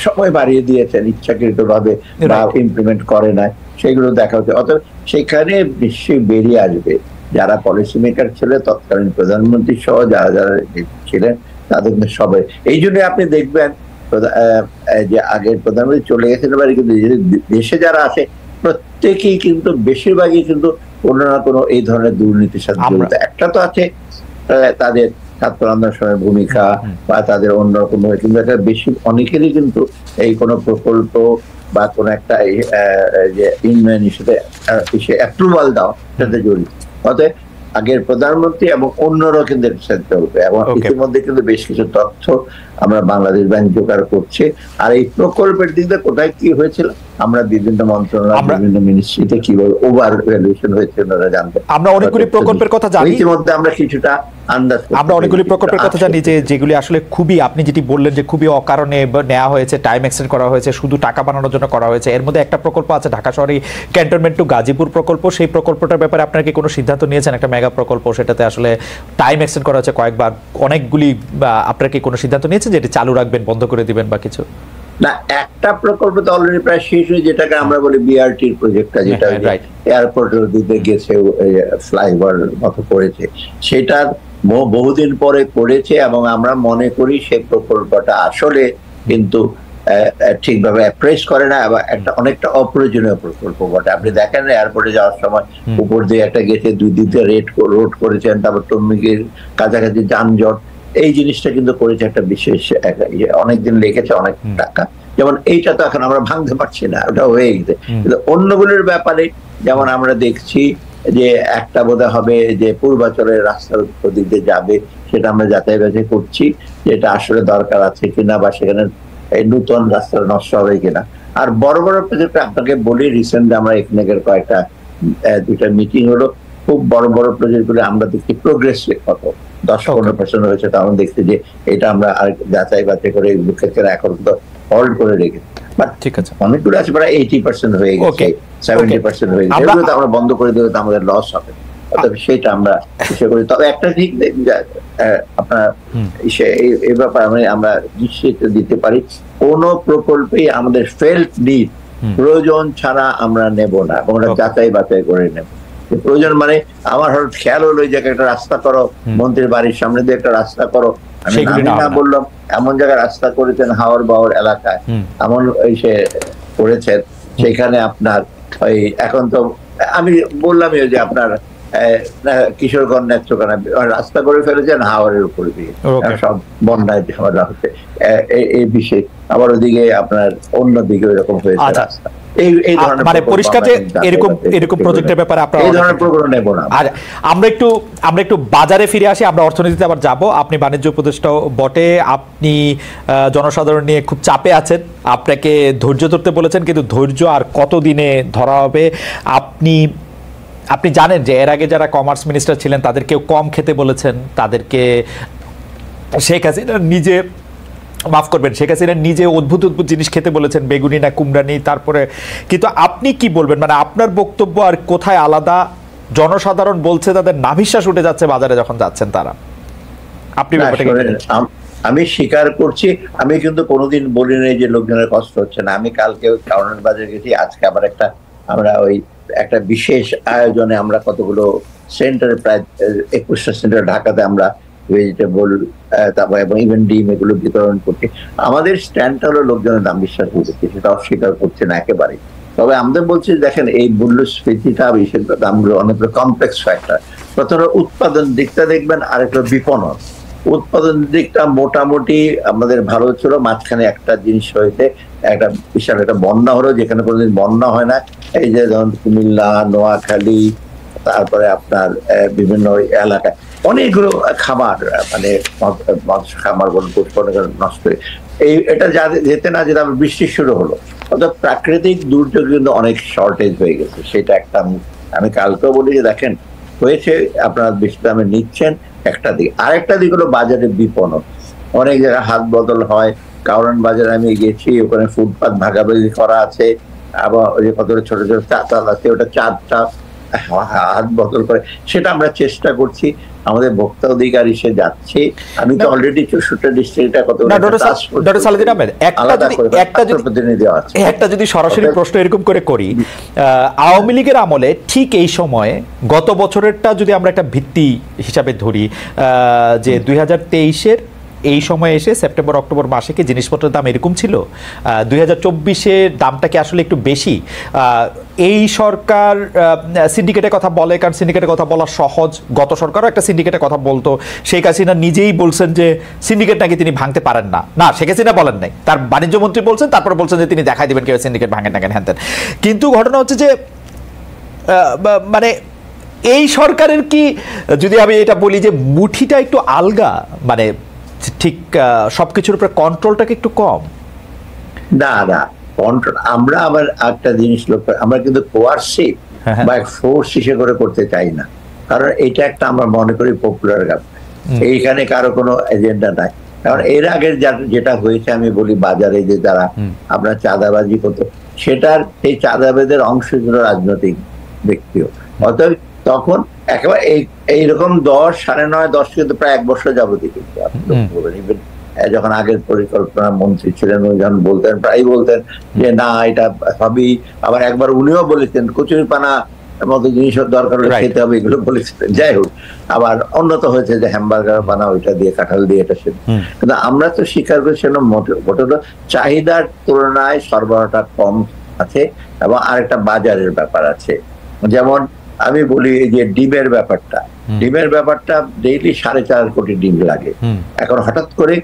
সময় বাড়িয়ে দিয়েছেন ইচ্ছাকৃতভাবে বা ইমপ্লিমেন্ট করে নাই, সেগুলো দেখা হচ্ছে। অতএব সেখানে নিশ্চয়ই বেরিয়ে আসবে যারা পলিসি মেকার ছিল, তৎকালীন প্রধানমন্ত্রী সহ যারা যারা ছিলেন, তাদের সবাই। এই জন্য আপনি দেখবেন যে আগের প্রধানমন্ত্রী চলে গেছেন, কিন্তু দেশে যারা আছে প্রত্যেকেই কিন্তু বেশিরভাগই কিন্তু কোনো না কোনো এই ধরনের দুর্নীতির সাথে জড়িত। একটা তো আছে তাদের ছাত্র আন্দোলনের ভূমিকা বা তাদের অন্যরকম, কিন্তু একটা বেশি অনেকেরই কিন্তু এই কোনো প্রকল্প বা কোন একটা যে উন্নয়ন হিসেবে অ্যাপ্রুভাল দাও সেটাতে জড়িত। অতএব আগের প্রধানমন্ত্রী এবং অন্যরাও কিন্তু চলবে, এবং ইতিমধ্যে কিন্তু বেশ কিছু তথ্য আমরা বাংলাদেশ ব্যাংক জোগাড় করছে। আর এই প্রকল্পের দিক দিয়ে কোথায় কি হয়েছিল আমরা বিভিন্ন মন্ত্রণালয়, বিভিন্ন মিনিস্ট্রিতে কিভাবে ওভার ভ্যালুয়েশন হয়েছে ওনারা জানতে। আমরা অনেকগুলি প্রকল্পের কথা জানি, ইতিমধ্যে আমরা কিছুটা আন্দাজ, আমরা অনেকগুলি প্রকল্পের কথা জানি যে যেগুলি আসলে খুবই, আপনি যেটি বললেন যে খুবই অকারণে নেওয়া হয়েছে, টাইম এক্সটেন্ড করা হয়েছে, শুধু টাকা বানানোর জন্য করা হয়েছে। এর মধ্যে একটা প্রকল্প আছে ঢাকা শহরে ক্যান্টনমেন্ট টু গাজীপুর প্রকল্প। সেই প্রকল্পটার ব্যাপারে আপনারা কি কোনো সিদ্ধান্ত নিয়েছেন? একটা মেগা প্রকল্প, সেটাতে আসলে টাইম এক্সটেন্ড করা হয়েছে কয়েকবার, অনেকগুলি, আপনারা কি কোনো সিদ্ধান্ত নিয়েছেন যে এটি চালু রাখবেন, বন্ধ করে দিবেন বা কিছু? না, একটা প্রকল্প তো অলরেডি প্রায় শেষ হয়ে, যেটাকে আমরা বলি বিআরটির প্রজেক্টটা, যেটা এয়ারপোর্ট দিতে গেছে, ফ্লাইওভার মতো করেছে, সেটার বহুদিন পরে করেছে, এবং আমরা মনে করি সেই প্রকল্পটা আসলে কিন্তু ঠিকভাবে অ্যাপ্রেস করে না, এবং একটা অনেকটা অপ্রয়োজনীয় প্রকল্প বটে। আপনি দেখেন এয়ারপোর্টে যাওয়ার সময় উপর দিয়ে একটা গেছে, দুই দিকে রোড করেছেন, তারপর টঙ্গীর কাছাকাছি যানজট, এই জিনিসটা কিন্তু করেছে একটা বিশেষ, অনেকদিন লেগেছে, অনেক টাকা। যেমন এইটা তো এখন আমরা ভাঙতে পারছি না, ওটা হয়ে গেছে। কিন্তু অন্যগুলোর ব্যাপারে যেমন আমরা দেখছি যে একটা বোধহয় হবে যে পূর্বাচলের রাস্তার দিক দিয়ে যাবে, সেটা আমরা যাচাই বাছাই করছি যেটা আসলে দরকার আছে কিনা, বা সেখানে এই নতুন রাস্তা নষ্ট হবে কিনা। আর বড় বড় প্রজেক্ট আপনাকে বলি, রিসেন্টলি আমরা এখানে কয়েকটা দুইটা মিটিং হলো, খুব বড় বড় প্রজেক্ট গুলো আমরা দেখছি প্রোগ্রেস কত 10-15% হয়েছে, তখন দেখছি যে এটা আমরা আর যাচাই বাছাই করে এখন তো হল্ড করে রেখেছি। ঠিক আছে, অনেকগুলো আছে প্রায় 80% হয়ে গেছে, 70% হয়ে গেছে, এগুলো তো আমরা বন্ধ করে দিলে তো আমাদের লস হবে। সেটা আমরা চেষ্টা করি। তবে একটা ঠিক আপনার এই ব্যাপারে আমরা নিশ্চিত দিতে পারি, কোন প্রকল্পে আমাদের ফেল্ট নিড প্রয়োজন ছাড়া আমরা নেব না, এবং ওটা যাচাই বাছাই করে নেব। প্রয়োজন মানে আমার হঠাৎ খেয়াল হলো এই জায়গায় একটা রাস্তা করো, মন্ত্রীর বাড়ির সামনে দিয়ে একটা রাস্তা করো, আমি না বললাম, এমন জায়গায় রাস্তা করেছেন হাওর বাওর এলাকায়, এমন সে করেছেন সেখানে আপনার ওই এখন তো আমি বললামই যে আপনার কিশোরগঞ্জ নেত্রকোনা রাস্তা করে ফেলেছেন হাওরের উপর দিয়ে, সব বন্যায় ঝামেলা হচ্ছে এই বিষয়ে। আবার ওদিকে আপনার অন্যদিকে এরকম হয়েছে রাস্তা। মানে পরিষ্কার যে এরকম প্রজেক্টের ব্যাপারে আপনারা এই ধরনের প্রোগ্রাম নেব না। আর আমরা একটু বাজারে ফিরে আসি, আমরা অর্থনীতিতে আবার যাব। আপনি বাণিজ্য উপদেষ্টাও বটে, আপনি জনসাধারণ নিয়ে খুব চাপে আছেন, আপনাকে ধৈর্য ধরতে বলেছেন, কিন্তু ধৈর্য আর কতদিনে ধরা হবে? আপনি জানেন যে এর আগে যারা কমার্স মিনিস্টার ছিলেন তাদেরকেও কম খেতে বলেছেন, তাদেরকে শেখ হাসিনা নিজে, মাফ করবেন, শেখ হাসিনা নিজে অদ্ভুত জিনিস খেতে বলেছেন, বেগুনি না কুমড়ানি। তারপরে কিন্তু আপনি কি বলবেন, মানে আপনার বক্তব্য আর কোথায় আলাদা? জনসাধারণ বলছে তাদের নাভিশ্বাস উঠে যাচ্ছে বাজারে যখন যাচ্ছেন তারা। আপনি আমি স্বীকার করছি, আমি কিন্তু কোনোদিন বলি নাই যে লোকজনের কষ্ট হচ্ছে না। আমি কালকে কারণের বাজারে গেছি, আজকে আবার আমরা একটা বিশেষ আয়োজনে আমরা কতগুলো সেন্টারে, প্রায় 21টা সেন্টার ঢাকাতে আমরা ভেজিটেবল তারপর এবং ইভেন ডিম এগুলো বিতরণ করছি। আমাদের স্ট্যান্ডটা হলো লোকজনের দাম বিশ্বাস করছে, সেটা অস্বীকার করছে না একেবারে। তবে আমাদের বলছি দেখেন এই মূল্যস্ফীতিটা বিশেষ দামগুলো অনেকগুলো কমপ্লেক্স ফ্যাক্টর। প্রথমে উৎপাদন দিকটা দেখবেন, আরেকটা বিপণন। উৎপাদন দিকটা মোটামুটি আমাদের ভালো ছিল, মাঝখানে একটা জিনিস হয়েছে, একটা বিশাল একটা বন্যা হলো, যেখানে কোনোদিন বন্যা হয় না। এই যে যেমন কুমিল্লা, নোয়াখালী, তারপরে আপনার বিভিন্ন এলাকায় অনেকগুলো খামার, মানে মাংস খামার নষ্ট হয়ে এটা যেতে না যেতে আবার বৃষ্টি শুরু হলো। অর্থাৎ প্রাকৃতিক দুর্যোগ কিন্তু অনেক শর্টেজ হয়ে গেছে, সেটা একটা। আমি কালকেও বলি যে দেখেন হয়েছে, আপনারা বেশি দামে নিচ্ছেন একটা দিক, আরেকটা দিক হলো বাজারে বিপণন। অনেক জায়গায় হাত বদল হয়। কারণ বাজারে আমি গেছি, ওখানে ফুটপাত ভাগাভাগি করা আছে, আবার ওই যে কতটা ছোট ছোট চাতাল আছে, ওটা চারটা হাত বদল করে, সেটা আমরা চেষ্টা করছি। আমাদের ভোক্তা অধিকার এসে যাচ্ছে। আমি তো অলরেডি 64টা ডিস্ট্রিক্টে একটা যদি সরাসরি প্রশ্ন এরকম করে করি, আওয়ামী লীগের আমলে ঠিক এই সময়ে গত বছরেরটা যদি আমরা একটা ভিত্তি হিসাবে ধরি, যে 2023-এর এই সময় এসে সেপ্টেম্বর অক্টোবর মাসে কি জিনিসপত্রের দাম এরকম ছিল? 2024-এর দামটা কি আসলে একটু বেশি? এই সরকার সিন্ডিকেটের কথা বলে, কারণ সিন্ডিকেটের কথা বলা সহজ। গত সরকারও একটা সিন্ডিকেটের কথা বলতো, শেখ হাসিনা নিজেই বলছেন যে সিন্ডিকেট নাকি তিনি ভাঙতে পারেন না। না, শেখ হাসিনা বলেন নাই, তার বাণিজ্য মন্ত্রী বলছেন, তারপরে বলছেন যে তিনি দেখাই দেবেন কেউ সিন্ডিকেট ভাঙেন না কেন, হ্যান। কিন্তু ঘটনা হচ্ছে যে মানে এই সরকারের কি, যদি আমি এটা বলি যে মুঠিটা একটু আলগা, মানে ঠিক সবকিছুর উপরে কন্ট্রোলটাকে একটু কম। না কন্ট্রোল আমরা আবার একটা জিনিস লক্ষ্য, আমরা কিন্তু কোয়ার্সিভ বা ফোর্স হিসেবে করে করতে চাই না, কারণ এটা একটা আমরা মনে করি পপুলার গভর্নমেন্ট, এইখানে কারো কোনো এজেন্ডা নাই। কারণ এর আগের যেটা হয়েছে, আমি বলি বাজারে যে যারা আমরা চাঁদাবাজি করতো, সেটার সেই চাঁদাবাজের অংশ ছিল রাজনৈতিক ব্যক্তিও। অতএব তখন একেবারে এইরকম 10, 9.5, 10 কিন্তু প্রায় 1 বছর যাবতীয় কিন্তু যখন আগের পরিকল্পনা মন্ত্রী ছিলেন উনি যখন বলতেন, প্রায় বলতেন যে না এটা সবই, আবার একবার উনিও বলেছেন কচুরিপানা মতো জিনিসের দরকার হলে খেতে হবে, এগুলো বলেছিলেন। যাই হোক, আবার উন্নত হয়েছে যে হ্যামবার্গার বানা, ওইটা দিয়ে কাঁঠাল দিয়ে এটা সে। কিন্তু আমরা তো স্বীকার করছি মোটে চাহিদার তুলনায় সরবরাহটা কম আছে, এবং আরেকটা বাজারের ব্যাপার আছে। যেমন আমি বলি যে ডিমের ব্যাপারটা ডেইলি 4.5 কোটি ডিম লাগে। এখন হঠাৎ করে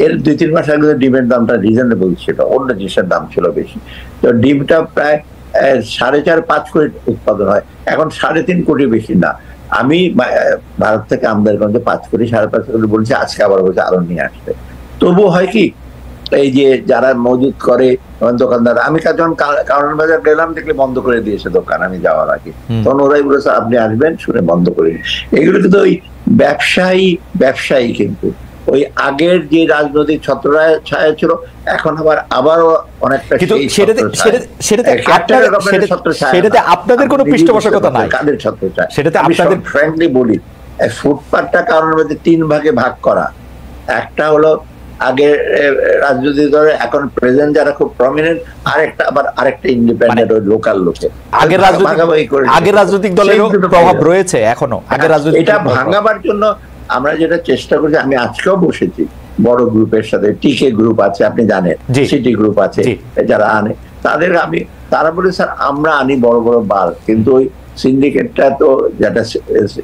এর 2-3 মাস আগে ডিমের দামটা রিজনেবল ছিল, অন্য জিনিসের দাম ছিল বেশি, তো ডিমটা প্রায় 4.5-5 কোটি উৎপাদন হয়, এখন 3.5 কোটি বেশি না। আমি ভারত থেকে আমদানি করতে 5 কোটি 5.5 কোটি বলছি, আজকে আবার বলছে আরো নিয়ে আসবে। তবু হয় কি, এই যে যারা মজুদ করে দোকানদার, আমি যখন কারণ বাজার গেলাম দেখলে বন্ধ করে দিয়েছে দোকান, আমি যাওয়ার আগে, তখন ওরাই বলেছে আপনি আসবেন শুনে বন্ধ করে। এগুলো কিন্তু ওই ব্যবসায়ী কিন্তু ওই আগের যে রাজনৈতিক ছত্রছায়া ছিল, এখন আবারও অনেকটা সেটাতে আপনাদের কোনো পৃষ্ঠপোষকতা নাই। কাদের ছত্রছায়া? সেটাতে আপনাদের ফ্র্যাঙ্কলি বলি, ফুটপাতটা কারণ 3 ভাগে ভাগ করা। একটা হলো আগের রাজনৈতিক দলের এখন প্রেজেন্ট যারা খুব প্রমিনেন্ট, আরেকটা ইন্ডিপেন্ডেন্ট ওই লোকাল লোকে আগের রাজনৈতিক দলের প্রভাব রয়েছে এখনো। এটা ভাঙাবার জন্য আমরা যেটা চেষ্টা করছি, আমি আজকেও বসেছি বড় গ্রুপের সাথে, টিকে গ্রুপ আছে আপনি জানেন, সিটি গ্রুপ আছে, যারা আনে তারা বলে স্যার আমরা আনি বড় বড় বাল্ক, কিন্তু ওই সিন্ডিকেটটা তো যেটা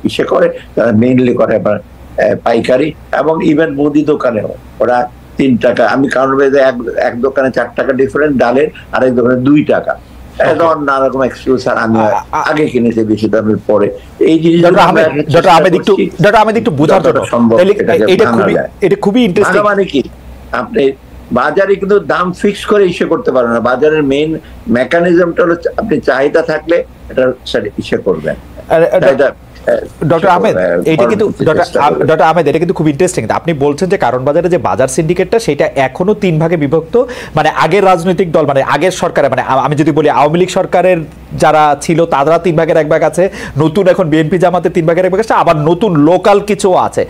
ইসে করে তারা মেইনলি করে আবার পাইকারি, এবং ইভেন মুদি দোকানেও ওরা 3 টাকা, আমি কারণ এক দোকানে 4 টাকা ডিফারেন্স ডালের, আরেক দোকানে 2 টাকা, নানা রকম এক্সকিউজ, আর আমি আগে কিনেছি বেশি দামের পরে। এই জিনিসটা একটু বোঝার জন্য এটা খুবই ইন্টারেস্টিং। মানে কি আপনি বাজারে কিন্তু দাম ফিক্স করে ইস্যু করতে পারেন না, বাজারের মেইন মেকানিজমটা হলো আপনি চাহিদা থাকলে এটা ইস্যু করবেন। ডক্টর আহমেদ, এটা কিন্তু খুব ইন্টারেস্টিং। আপনি বলছেন যে কারণ বাজারে যে বাজার সিন্ডিকেটটা সেটা এখনো 3 ভাগে বিভক্ত, মানে আগের রাজনৈতিক দল, মানে আগের সরকারে, মানে আমি যদি বলি আওয়ামী লীগ সরকারের যারা ছিল তারা 3 ভাগের 1 ভাগ আছে, নতুন এখন বিএনপি জামাতে 3 ভাগের 1 ভাগ আছে, আবার নতুন লোকাল কিছু আছে।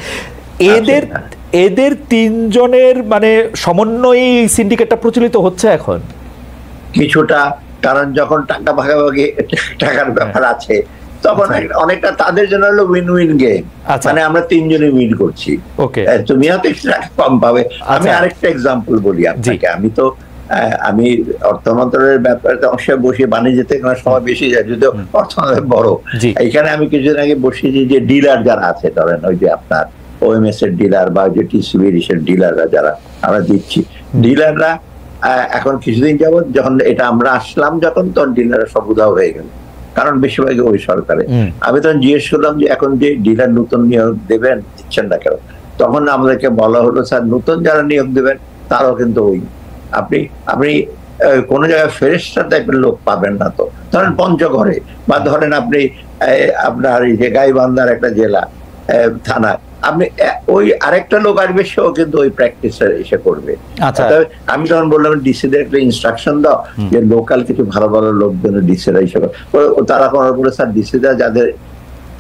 এদের 3 জনের মানে সমন্বয়ে এই সিন্ডিকেটটা প্রচলিত হচ্ছে এখন কিছুটা, কারণ যখন টাকা ভাগাভাগি টাকার ব্যাপার আছে তখন অনেকটা তাদের জন্য হলো উইন উইন গেম, মানে আমরা 3 জনে উইন করছি, তুমি হয়তো কম পাবে। আমি আরেকটা এক্সাম্পল বলি আপনাকে, আমি অর্থ মন্ত্রণালয়ের ব্যাপারে অবশ্যই বসে বাণিজ্য থেকে সময় বেশি যায়, যদিও অর্থ মন্ত্রণালয় বড়। এখানে আমি কিছুদিন আগে বসেছি যে ডিলার যারা আছে, ধরেন ওই যে আপনার ওএমএস এর ডিলার বা যে টিসিবির ডিলাররা যারা আমরা দিচ্ছি, ডিলাররা এখন কিছুদিন যাবত যখন এটা আমরা আসলাম যখন, তখন ডিলাররা সব উধাও হয়ে গেল, কারণ বেশিরভাগই ওই সরকারে। আমি তখন জিজ্ঞেস করলাম যে এখন যে ডিলার নতুন নিয়োগ দেবেন, দিচ্ছেন না কেন? তখন আমাদেরকে বলা হলো স্যার নতুন যারা নিয়োগ দেবেন তারাও কিন্তু ওই আপনি কোন জায়গায় ফেরেশতা টাইপের লোক পাবেন না। তো ধরেন পঞ্চগড়ে বা ধরেন আপনি আপনার এই যে গাইবান্ধার একটা জেলা থানা, আপনি ওই আরেকটা লোক আসবে, সেও কিন্তু ওই প্র্যাকটিস এসে করবে। আমি তখন বললাম ডিসিদের একটা ইনস্ট্রাকশন দাও যে লোকাল কিছু ভালো ভালো লোকজন ডিসিরা এসে তারা করার পরে স্যার ডিসিরা যাদের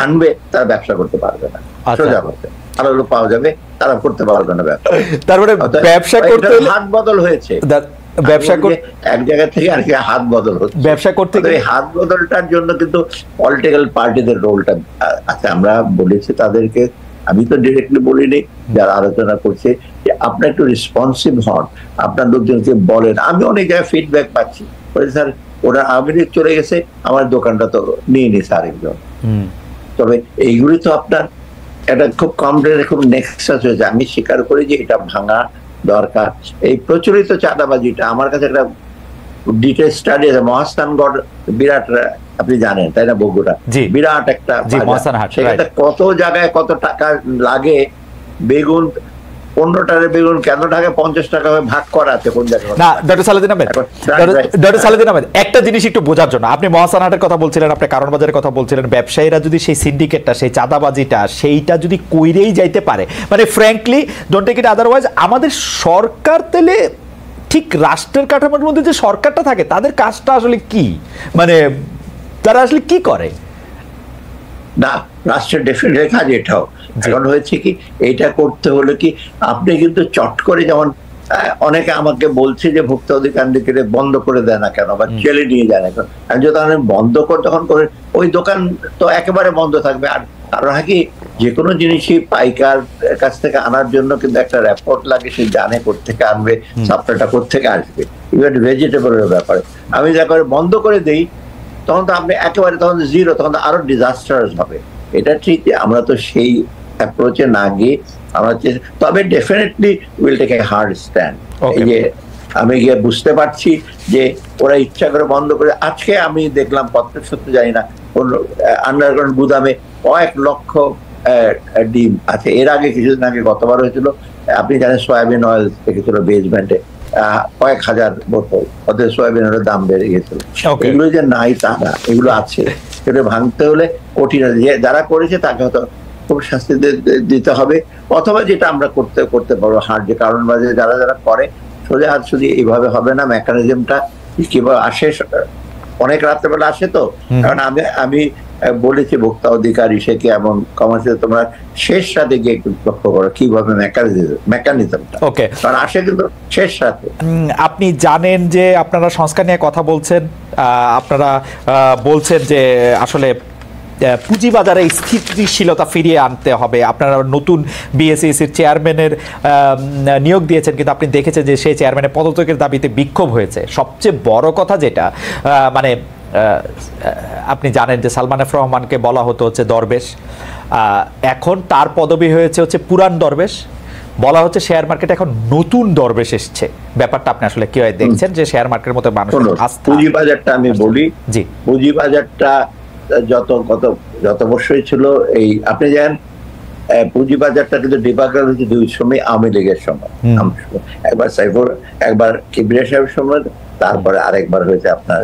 আনবে তারা ব্যবসা করতে পারবে না, সোজা করতে আরো লোক পাওয়া যাবে, তারা করতে পারবে না ব্যবসা। তারপরে ব্যবসা করতে হাত বদল হয়েছে, ব্যবসা এক জায়গা থেকে আরেক হাত বদল হচ্ছে। ব্যবসা করতে এই হাত বদলটার জন্য কিন্তু পলিটিক্যাল পার্টিদের রোলটা আছে। আমরা বলেছি তাদেরকে, আমি তো ডিরেক্টলি বলিনি, যারা আলোচনা করছে যে আপনার একটু রেসপন্সিভ হন, আপনার লোকজনকে বলেন। আমি অনেক জায়গায় ফিডব্যাক পাচ্ছি, স্যার ওরা আওয়ামী লীগ চলে গেছে, আমার দোকানটা তো নিয়ে নিছে আরেকজন। তবে এইগুলি তো আপনার একটা খুব কম রেটে খুব নেক্সাস হয়েছে। আমি স্বীকার করি যে এটা ভাঙা দরকার। এই প্রচলিত চাঁদাবাজিটা আমার কাছে একটা ডিটেল স্টাডি আছে। মহাস্থানগড় বিরাট, আপনি জানেন তাই না, বগুড়া বিরাট একটা, সেখানে কত জায়গায় কত টাকা লাগে। বেগুন 15 টাকার বেগুন কেন টাকা 50 টাকা ভাগ করা আছে কোন জায়গায় না। ডক্টর সালেদিন আহমেদ, একটা জিনিস একটু বোঝার জন্য, আপনি মহাসানহাটের কথা বলছিলেন, আপনি কারণ বাজারের কথা বলছিলেন, ব্যবসায়ীরা যদি সেই সিন্ডিকেটটা, সেই চাঁদাবাজিটা, সেইটা যদি কইরেই যাইতে পারে, মানে frankly don't take it otherwise, আমাদের সরকার তেলে ঠিক রাষ্ট্রের কাঠামোর মধ্যে যে সরকারটা থাকে তাদের কাজটা আসলে কি, মানে তারা আসলে কি করে? না, রাষ্ট্রের ডেফিনেট কাজ এটাও। এখন হয়েছে কি, এটা করতে হলে কি আপনি কিন্তু চট করে, যেমন অনেকে আমাকে বলছে যে ভোক্তা অধিকার দিকে বন্ধ করে দেয় না কেন বা জেলে নিয়ে যায় না কেন। যদি বন্ধ করে তখন করে ওই দোকান তো একেবারে বন্ধ থাকবে। আর কারণ কি, যে কোনো জিনিসই পাইকার কাছ থেকে আনার জন্য কিন্তু একটা রেপোর্ট লাগে, সে জানে কোথেকে আনবে, সাপ্লাইটা কোথেকে আসবে, ইভেন ভেজিটেবলের ব্যাপারে। আমি যা করে বন্ধ করে দেই তখন তো আপনি একেবারে তখন জিরো, তখন তো আরো ডিজাস্টার্স হবে। এটা ঠিক, আমরা তো সেই অ্যাপ্রোচে না গিয়ে আমরা, তবে definitely will take a hard stand. এই যে আমি গিয়ে বুঝতে পারছি যে ওরা ইচ্ছা করে বন্ধ করে। আজকে আমি দেখলাম পত্র সত্য জানি না, আন্ডারগ্রাউন্ড গুদামে কয়েক লক্ষ ডিম আছে। এর আগে কিছুদিন আগে গতবার হয়েছিল, আপনি জানেন সয়াবিন অয়েল দেখেছিল বেসমেন্টে কয়েক হাজার বোতল, ওদের সয়াবিন অয়েলের দাম বেড়ে গেছিল। এগুলো যে নাই তা না, এগুলো আছে। সেটা ভাঙতে হলে কঠিন, যারা করেছে তাকে হয়তো খুব শাস্তি দিতে হবে, অথবা যেটা আমরা করতে পারবো হার্ড, যে কারণ বাজে যারা যারা করে সোজা হাত শুধু এইভাবে হবে না। মেকানিজমটা কিভাবে আসে অনেক রাত্রেবেলা আসে তো, কারণ আমি বলেছি ভোক্তা অধিকার ইসেকে এমন কমার্সিয়াল তোমরা শেষ রাতে গিয়ে একটু লক্ষ্য করো কিভাবে মেকানিজমটা, ওকে, কারণ আসে কিন্তু শেষ রাতে। আপনি জানেন যে আপনারা সংস্কার নিয়ে কথা বলছেন, আপনারা বলছেন যে আসলে পুঁজিবাজারে স্থিতিশীলতা ফিরিয়ে আনতে হবে। আপনারা নতুন বিএসইসির চেয়ারম্যানের নিয়োগ দিয়েছেন, কিন্তু আপনি দেখেছেন যে সেই চেয়ারম্যানের পদত্যাগের দাবিতে বিক্ষোভ হয়েছে। সবচেয়ে বড় কথা যেটা মানে আপনি জানেন যে সালমান এফ রহমানকে বলা হতো হচ্ছে দরবেশ, এখন তার পদবি হয়েছে হচ্ছে পুরান দরবেশ। বলা হচ্ছে শেয়ার মার্কেটে এখন নতুন দরবেশ এসছে। ব্যাপারটা আপনি আসলে কিভাবে দেখছেন যে শেয়ার মার্কেটের মতো মানুষ পুঁজিবাজারটা আমি বলি, জি পুঁজিবাজারটা যত বছরই ছিল এই আপনি জানেন পুঁজিবাজারটা কিন্তু ডিবাকার হচ্ছে দুই সময় আওয়ামী লীগের সময়, একবার সাইফুর একবার কিবরিয়া সাহেবের সময়, তারপরে আরেকবার হয়েছে আপনার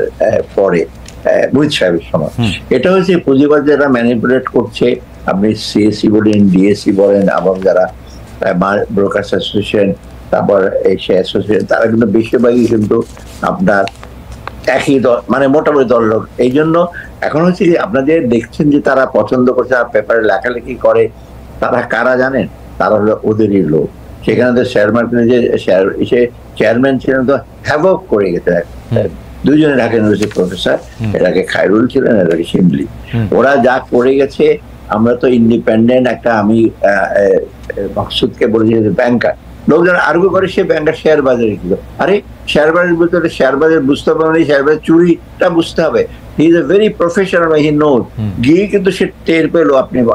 পরে মুহিত সাহেবের সময়। এটা হচ্ছে পুঁজিবাজাররা ম্যানিপুলেট করছে। আপনি সিএসসি বলেন, ডিএসসি বলেন, এবং যারা ব্রোকার্স অ্যাসোসিয়েশন, তারপর এশিয়া অ্যাসোসিয়েশন, তারা কিন্তু বেশিরভাগই কিন্তু আপনার একই দল, মানে মোটামুটি দল লোক। এই জন্য এখন হচ্ছে কি আপনাদের দেখছেন যে তারা পছন্দ করছে আর পেপারে লেখালেখি করে, তারা কারা জানেন? তারা হলো ওদেরই লোক। সেখানে তো শেয়ার মার্কেটে যে চেয়ারম্যান ছিলেন তো হ্যাভক করে গেছে দুজনে ঢাকা ইউনিভার্সিটির প্রফেসর, এটাকে খায়রুল ছিলেন, এটাকে শিমলি। ওরা যা করে গেছে, আমরা তো ইন্ডিপেন্ডেন্ট একটা, আমি মকসুদকে বলেছি ব্যাংকার, লোকজন আর্গু করে সে ব্যাংকার শেয়ার বাজারে গেল। আরে শেয়ার বাজার বুঝতে হলে শেয়ার বাজার বুঝতে হবে মানে শেয়ার বাজার চুরিটা বুঝতে হবে। He is a very professional, he knows. গিয়ে কিন্তু সে টের পেলো।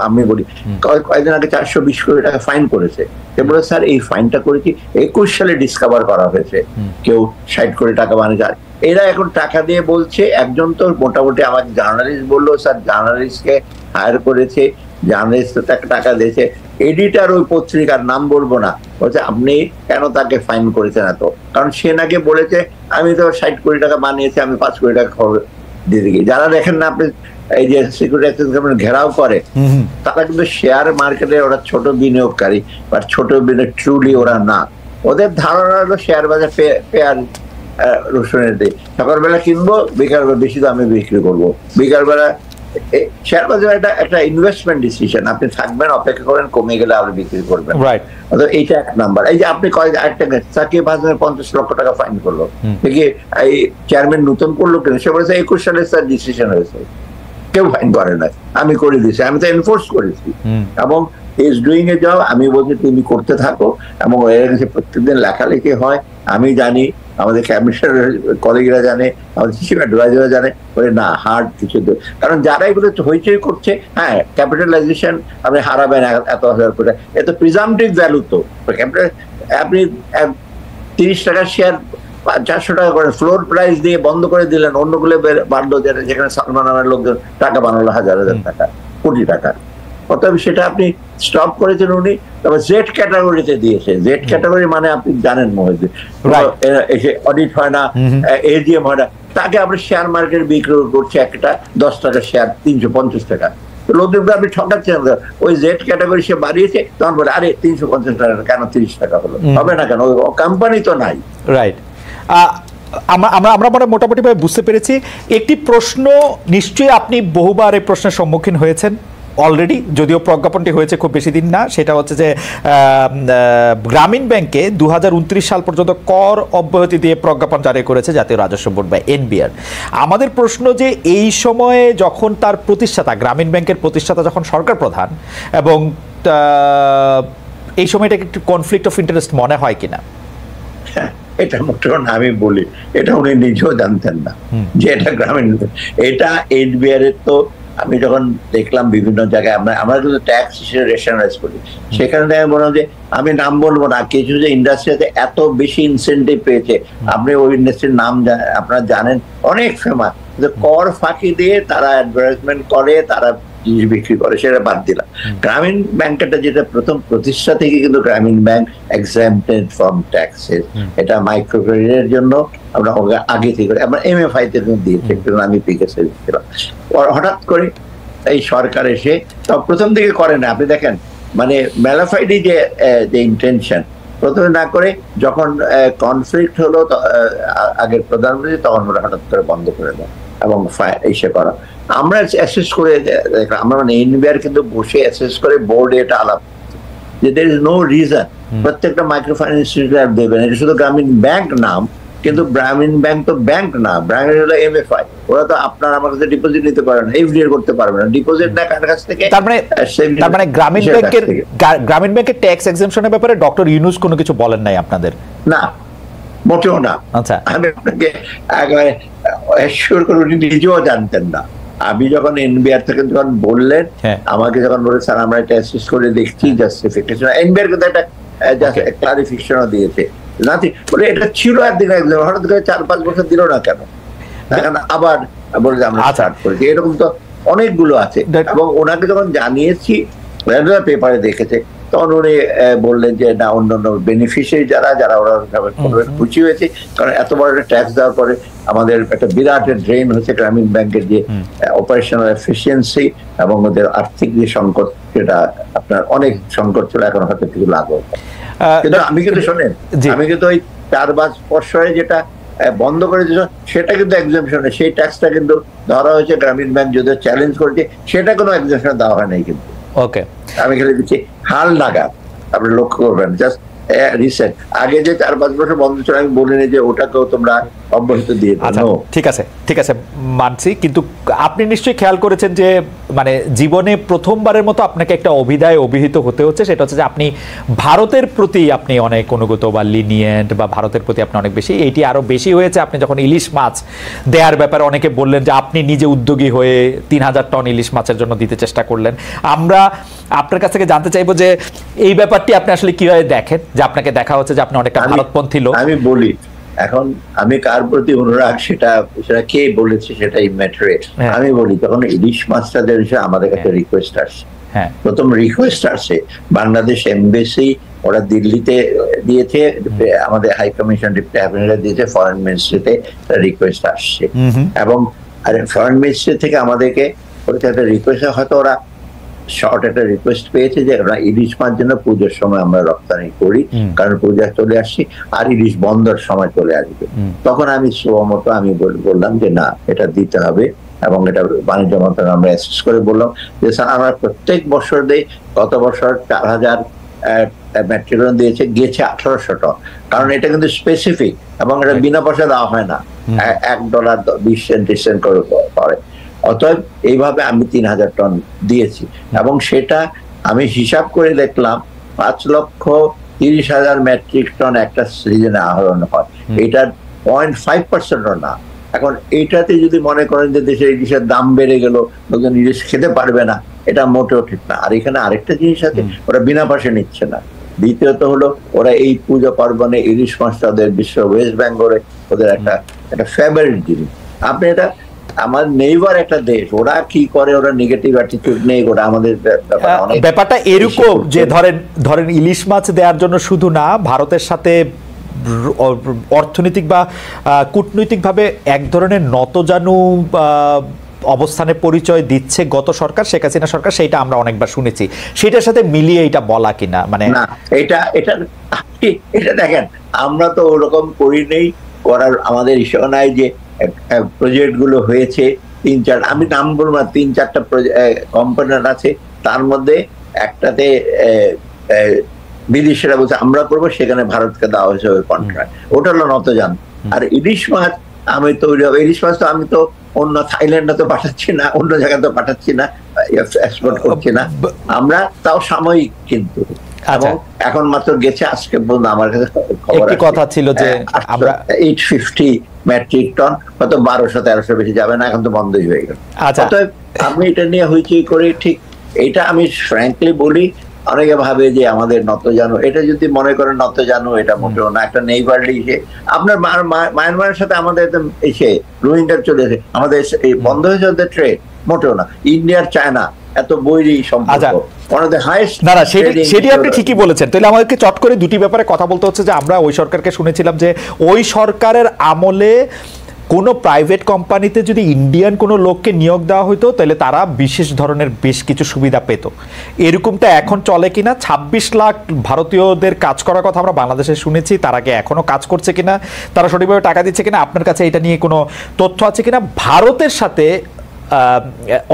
আমি বলি কয়েকদিন আগে 420 কোটি টাকা ফাইন করেছে। সে বলে স্যার এই ফাইনটা করেছি 21 সালে ডিসকভার করা হয়েছে, কেউ 60 কোটি টাকা মানে যায়। এরা এখন টাকা দিয়ে বলছে, একজন তো মোটামুটি আমাকে জার্নালিস্ট বললো স্যার জার্নালিস্টকে হায়ার করেছে, জার্নালিস্ট টাকা দিয়েছে, এডিটার ওই পত্রিকার নাম বলবো না, বলছে আপনি কেন তাকে ফাইন করেছেন এত, কারণ সে নাকি বলেছে আমি তো 60 কোটি টাকা বানিয়েছি, আমি 5 কোটি টাকা খবর দিয়ে দিই। যারা দেখেন না আপনি এই যে সিকিউরিটি এক্সচেঞ্জ কমিশন ঘেরাও করে, তারা কিন্তু শেয়ার মার্কেটে ওরা ছোট বিনিয়োগকারী বা ছোট বিনিয়োগ, ট্রুলি ওরা না। ওদের ধারণা হলো শেয়ার বাজার পেয়ার রসুনের দিয়ে, সকালবেলা কিনবো, বিকালবেলা বেশি দামে বিক্রি করবো। বিকালবেলা শেয়ার বাজার একটা ইনভেস্টমেন্ট ডিসিশন, আপনি থাকবেন, অপেক্ষা করেন, কমে গেলে আপনি বিক্রি করবেন। এইটা এক নাম্বার। এই যে আপনি আরেকটা সাকিব হাসানের 50 লক্ষ টাকা ফাইন করলো, দেখি এই চেয়ারম্যান নতুন করলো কেন? সে বলেছে 21 সালে স্যার ডিসিশন হয়েছে, কেউ ফাইন করে না, আমি করে দিয়েছি, আমি তো এনফোর্স করেছি। এবং ইজ ডুইং এ জব। আমি বলছি তুমি করতে থাকো, এবং এর কাছে প্রত্যেকদিন লেখালেখি হয়, আমি জানি, আমাদের কমিশনার কলিগরা জানে, আমাদের চিফ অ্যাডভাইজাররা জানে, বলে না হার্ড কিছু। কারণ যারা এগুলো হইচই করছে, হ্যাঁ ক্যাপিটালাইজেশন আপনি হারাবেন এত হাজার করে, এত প্রিজামটিভ ভ্যালু তো। আপনি 30 টাকার শেয়ার 400 টাকা করে ফ্লোর প্রাইস দিয়ে বন্ধ করে দিলেন, অন্যগুলো বাড়লো, যেখানে সালমান আমার লোকজন টাকা বানালো হাজার হাজার টাকা, কোটি টাকা। অতএব সেটা আপনি স্টপ করেছেন উনি। তবে জেড ক্যাটাগরিতে দিয়েছে। জেড ক্যাটাগরি মানে আপনি জানেন মহিউদ্দিন, এসে অডিট হয় না, এজিএম হয় না, তাকে আপনি শেয়ার মার্কেট বিক্রি করছে একটা 10 টাকা শেয়ার 350 টাকা। লোকজনকে আপনি ঠকাচ্ছেন। ওই জেড ক্যাটাগরি সে বাড়িয়েছে, তখন বলে আরে 350 টাকা কেন 30 টাকা হলো, হবে না কেন, কোম্পানি তো নাই। রাইট। আমরা মোটামুটি ভাবে বুঝতে পেরেছি। একটি প্রশ্ন নিশ্চয়ই আপনি বহুবার এই প্রশ্নের সম্মুখীন হয়েছেন অলরেডি, যদিও প্রজ্ঞাপনটি হয়েছে খুব বেশি দিন না। সেটা হচ্ছে যে গ্রামীণ ব্যাংকে 2029 সাল পর্যন্ত কর অব্যাহতি দিয়ে প্রজ্ঞাপন জারি করেছে জাতীয় রাজস্ব বোর্ড বা এনবিআর। আমাদের প্রশ্ন যে এই সময়ে যখন তার প্রতিষ্ঠাতা, গ্রামীণ ব্যাংকের প্রতিষ্ঠাতা যখন সরকার প্রধান, এবং এই সময়টাকে একটু কনফ্লিক্ট অফ ইন্টারেস্ট মনে হয় কিনা? এটা মোটেও না, আমি বলি এটা উনি নিজেও জানতেন না যে এটা গ্রামীণ, এটা এনবিআর এর। তো আমি যখন দেখলাম বিভিন্ন জায়গায় আমরা কিন্তু ট্যাক্স হিসেবে রেশনালাইজ করি, সেখানে আমি বললাম যে আমি নাম বলবো না, কিছু যে ইন্ডাস্ট্রিতে এত বেশি ইনসেন্টিভ পেয়েছে, আপনি ওই ইন্ডাস্ট্রির নাম আপনারা জানেন, অনেক ফেমাস, কর ফাঁকি দিয়ে তারা অ্যাডভার্টাইজমেন্ট করে, তারা জিনিস বিক্রি করে, সেটা বাদ দিলাম। গ্রামীণ ব্যাংকটা যেটা প্রথম প্রতিষ্ঠা থেকে কিন্তু গ্রামীণ ব্যাংক এক্সাম্পটেড ফ্রম ট্যাক্সেস, এটা মাইক্রো ক্রেডিটের জন্য আমরা আগে থেকে আমরা এমএফআই তে দিয়েছি, আমি পিকেসে দিয়েছিলাম। হঠাৎ করে এই সরকার এসে প্রথম দিকে করে না, আপনি দেখেন মানে ম্যালাফাইডি যে ইন্টেনশন, প্রথমে না করে যখন কনফ্লিক্ট হলো আগের প্রধানমন্ত্রী, তখন ওরা হঠাৎ করে বন্ধ করে দেয়। এবং এসে করা। আমরা অ্যাসেস করে, আমরা মানে এনবিআর কিন্তু বসে অ্যাসেস করে বোর্ডে এটা আলাপ যে there is no reason প্রত্যেকটা মাইক্রো ফাইন্যান্স ইনস্টিটিউট দেবেন। এটা শুধু গ্রামীণ ব্যাংক নাম, কিন্তু গ্রামীণ ব্যাংক তো ব্যাংক না, ব্যাংক হলো এমএফআই। ওরা তো আপনার আমার কাছে ডিপোজিট নিতে পারে না, এফডিআর করতে পারবে না, ডিপোজিট না কার কাছ থেকে। তার মানে গ্রামীণ ব্যাংকের ট্যাক্স এক্সেম্পশনের ব্যাপারে ডক্টর ইউনূস কোনো কিছু বলেন নাই আপনাদের? না, মোটেও না। আচ্ছা, আমি আপনাকে একেবারে অ্যাসিওর করে, উনি নিজেও জানতেন না। আমি যখন এনবিআর থেকে যখন বললেন, আমাকে যখন বলে স্যার আমরা এটা অ্যাসেস করে দেখছি জাস্টিফিকেশন, এনবিআর কিন্তু একটা ক্লারিফিকেশনও দিয়েছে, নাথিং বলে এটা ছিল একদিন একদম, হঠাৎ করে 4-5 বছর দিল না কেন, এখন আবার বলে আমরা স্টার্ট করেছি। এরকম তো অনেকগুলো আছে। এবং ওনাকে যখন জানিয়েছি, পেপারে দেখেছে, তখন উনি বললেন যে না, অন্যান্য বেনিফিশিয়ারি যারা ওরা খুশি হয়েছে, কারণ এত বড় একটা ট্যাক্স দেওয়ার পরে আমাদের একটা বিরাট ড্রেন হচ্ছে গ্রামীণ ব্যাংকের যে অপারেশনাল এফিসিয়েন্সি এবং ওদের আর্থিক যে সংকট, সেটা আপনার অনেক সংকট ছিল, এখন হয়তো কিছু লাগবে। কিন্তু আমি কিন্তু শোনেন, আমি কিন্তু ওই 4 বছরে যেটা বন্ধ করে দিয়েছিল সেটা কিন্তু এক্সাম্পশনে, সেই ট্যাক্সটা কিন্তু ধরা হয়েছে, গ্রামীণ ব্যাংক যদি চ্যালেঞ্জ করেছে, সেটা কোনো এক্সাম্পশন দেওয়া হয় নাই কিন্তু। ওকে, আমি খেলে দিচ্ছি হাল নাগাদ, আপনি লক্ষ্য করবেন, জাস্ট রিসেন্ট। আগে যে 4-5 বছর বন্ধ ছিল, আমি বলিনি যে ওটাকেও তোমরা অব্যাহত দিয়ে দাও। ঠিক আছে মানছি, কিন্তু আপনি নিশ্চয়ই খেয়াল করেছেন যে মানে জীবনে প্রথমবারের মতো আপনাকে একটা অভিহিত হতে হচ্ছে, সেটা হচ্ছে যে আপনি ভারতের প্রতি আপনি অনেক অনুগত বা লিনিয়েন্ট, বা ভারতের প্রতি আপনি অনেক বেশি। এইটি আরো বেশি হয়েছে আপনি যখন ইলিশ মাছ দেওয়ার ব্যাপারে অনেকে বললেন যে আপনি নিজে উদ্যোগী হয়ে 3000 টন ইলিশ মাছের জন্য দিতে চেষ্টা করলেন। আমরা আপনার কাছ থেকে জানতে চাইবো যে এই ব্যাপারটি আপনি আসলে কিভাবে দেখেন, যে আপনাকে দেখা হচ্ছে যে আপনি অনেকটা ভারতপন্থী লোক। আমি বলি, এখন আমি কার প্রতি অনুরাগ সেটা কে বলেছে সেটা ইম্যাটেরিয়াল। আমি বলি, তখন ইলিশ মাছটা দেওয়ার আমাদের কাছে রিকোয়েস্ট আসছে, প্রথম রিকোয়েস্ট আসছে বাংলাদেশ এমবেসি, ওরা দিল্লিতে দিয়েছে, আমাদের হাই কমিশন দিয়েছে, ফরেন মিনিস্ট্রিতে রিকোয়েস্ট আসছে, এবং ফরেন মিনিস্ট্রি থেকে আমাদেরকে একটা রিকোয়েস্ট, হয়তো ওরা শর্ট একটা রিকোয়েস্ট পেয়েছে যে ওরা ইলিশ মাছ যেন পুজোর সময় আমরা রপ্তানি করি, কারণ পূজা চলে আসছি আর ইলিশ বন্ধর সময় চলে আসবে। তখন আমি মতো আমি বললাম যে না, এটা দিতে হবে, এবং এটা বাণিজ্য মন্ত্রণালয় আমরা অ্যাসেস করে বললাম যে স্যার আমরা প্রত্যেক বছর দিই, গত বছর 4000 মেট্রিক টন দিয়েছে, গেছে 1800 টন, কারণ এটা কিন্তু স্পেসিফিক এবং এটা বিনা পয়সা দেওয়া হয় না, $1.20 করে পড়ে। অতএব এইভাবে আমি 3000 টন দিয়েছি, এবং সেটা আমি হিসাব করে দেখলাম 5,30,000 মেট্রিক টন একটা সিজনে আহরণ হয়, এটার 0.5%ও না। এখন এইটাতে যদি মনে করেন যে দেশের ইলিশের দাম বেড়ে গেল, লোকজন ইলিশ খেতে পারবে না, এটা মোটেও ঠিক না। আর এখানে আরেকটা জিনিস আছে, ওরা বিনা পয়সা নিচ্ছে না। দ্বিতীয়ত হলো, ওরা এই পূজা পার্বণে ইলিশ মাছটা ওদের বিশ্ব ওয়েস্ট বেঙ্গলে ওদের একটা ফেভারিট জিনিস। আপনি এটা আমার নেইবার একটা দেশ, ওরা কি করে, ওরা নেগেটিভ অ্যাটিটিউড নেই, ওরা আমাদের ব্যাপারটা এরকম যে ধরেন ইলিশ মাছ দেওয়ার জন্য শুধু না, ভারতের সাথে অর্থনৈতিক বা কূটনৈতিকভাবে এক ধরনের নতজানু অবস্থানের পরিচয় দিচ্ছে গত সরকার, শেখ হাসিনা সরকার, সেইটা আমরা অনেকবার শুনেছি। সেটার সাথে মিলিয়ে এটা বলা কিনা, মানে না, এটা দেখেন, আমরা তো ওরকম করি নেই, করার আমাদের ইস্যু নাই। যে প্রজেক্ট গুলো হয়েছে 3-4, আমি নাম বলবো না, 3-4টা কম্পোনেন্ট আছে, তার মধ্যে একটাতে বিদেশিরা বলছে আমরা করবো, সেখানে ভারতকে দেওয়া হয়েছে ওই কন্ট্রাক্ট, ওটা হলো নতজান। আর ইলিশ মাছ আমি তৈরি হবে, ইলিশ মাছ তো আমি তো অন্য থাইল্যান্ডে তো পাঠাচ্ছি না, অন্য জায়গায় তো পাঠাচ্ছি না, এক্সপোর্ট করছি না আমরা, তাও সাময়িক। কিন্তু এখন মাত্র গেছে আজকে পর্যন্ত আমার কাছে খবর কথা ছিল যে আমরা 850 মেট্রিক টন, হয়তো 1200-1300 বেশি যাবে না, এখন তো বন্ধই হয়ে গেল। অতএব আমি এটা নিয়ে হইচই করি, ঠিক এটা আমি ফ্র্যাঙ্কলি বলি। অনেকে ভাবে যে আমাদের নতজানু, এটা যদি মনে করেন নতজানু, এটা মোটেও না। একটা নেইবারলি এসে আপনার মায়ানমারের সাথে আমাদের এসে রোহিঙ্গা চলে এসে আমাদের এই বন্ধ হয়েছে ওদের ট্রেড, মোটেও না। ইন্ডিয়ার চায়না এত বৈরী সম্পর্ক, সেটি আপনি ঠিকই বলেছেন। তাহলে আমাদেরকে চট করে দুটি ব্যাপারে কথা বলতে হচ্ছে, যে আমরা ওই সরকারকে শুনেছিলাম যে ওই সরকারের আমলে কোনো প্রাইভেট কোম্পানিতে যদি ইন্ডিয়ান কোনো লোককে নিয়োগ দেওয়া হতো তাহলে তারা বিশেষ ধরনের বেশ কিছু সুবিধা পেত। এরকমটা এখন চলে কিনা? 26 লাখ ভারতীয়দের কাজ করার কথা আমরা বাংলাদেশে শুনেছি, তারা কি এখনো কাজ করছে কিনা, তারা সঠিকভাবে টাকা দিচ্ছে কিনা, আপনার কাছে এটা নিয়ে কোনো তথ্য আছে কিনা? ভারতের সাথে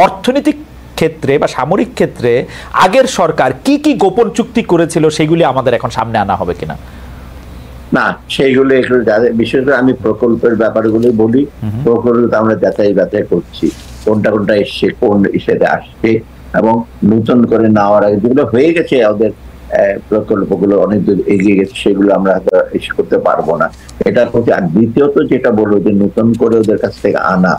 অর্থনৈতিক ক্ষেত্রে বা সামরিক ক্ষেত্রে আগের সরকার কি কি গোপন চুক্তি করেছিল সেগুলি আমাদের এখন সামনে আনা হবে কিনা? না, সেইগুলো একটু বিশেষ করে আমি প্রকল্পের ব্যাপারগুলো বলি। প্রকল্প আমরা যাচাই বাছাই করছি কোনটা কোনটা এসছে, কোন হিসেবে আসছে, এবং নতুন করে নেওয়ার আগে যেগুলো হয়ে গেছে ওদের প্রকল্পগুলো অনেক দূর এগিয়ে গেছে, সেগুলো আমরা ইস্যু করতে পারবো না, এটার প্রতি। আর দ্বিতীয়ত যেটা বলবো যে নতুন করে ওদের কাছ থেকে আনা,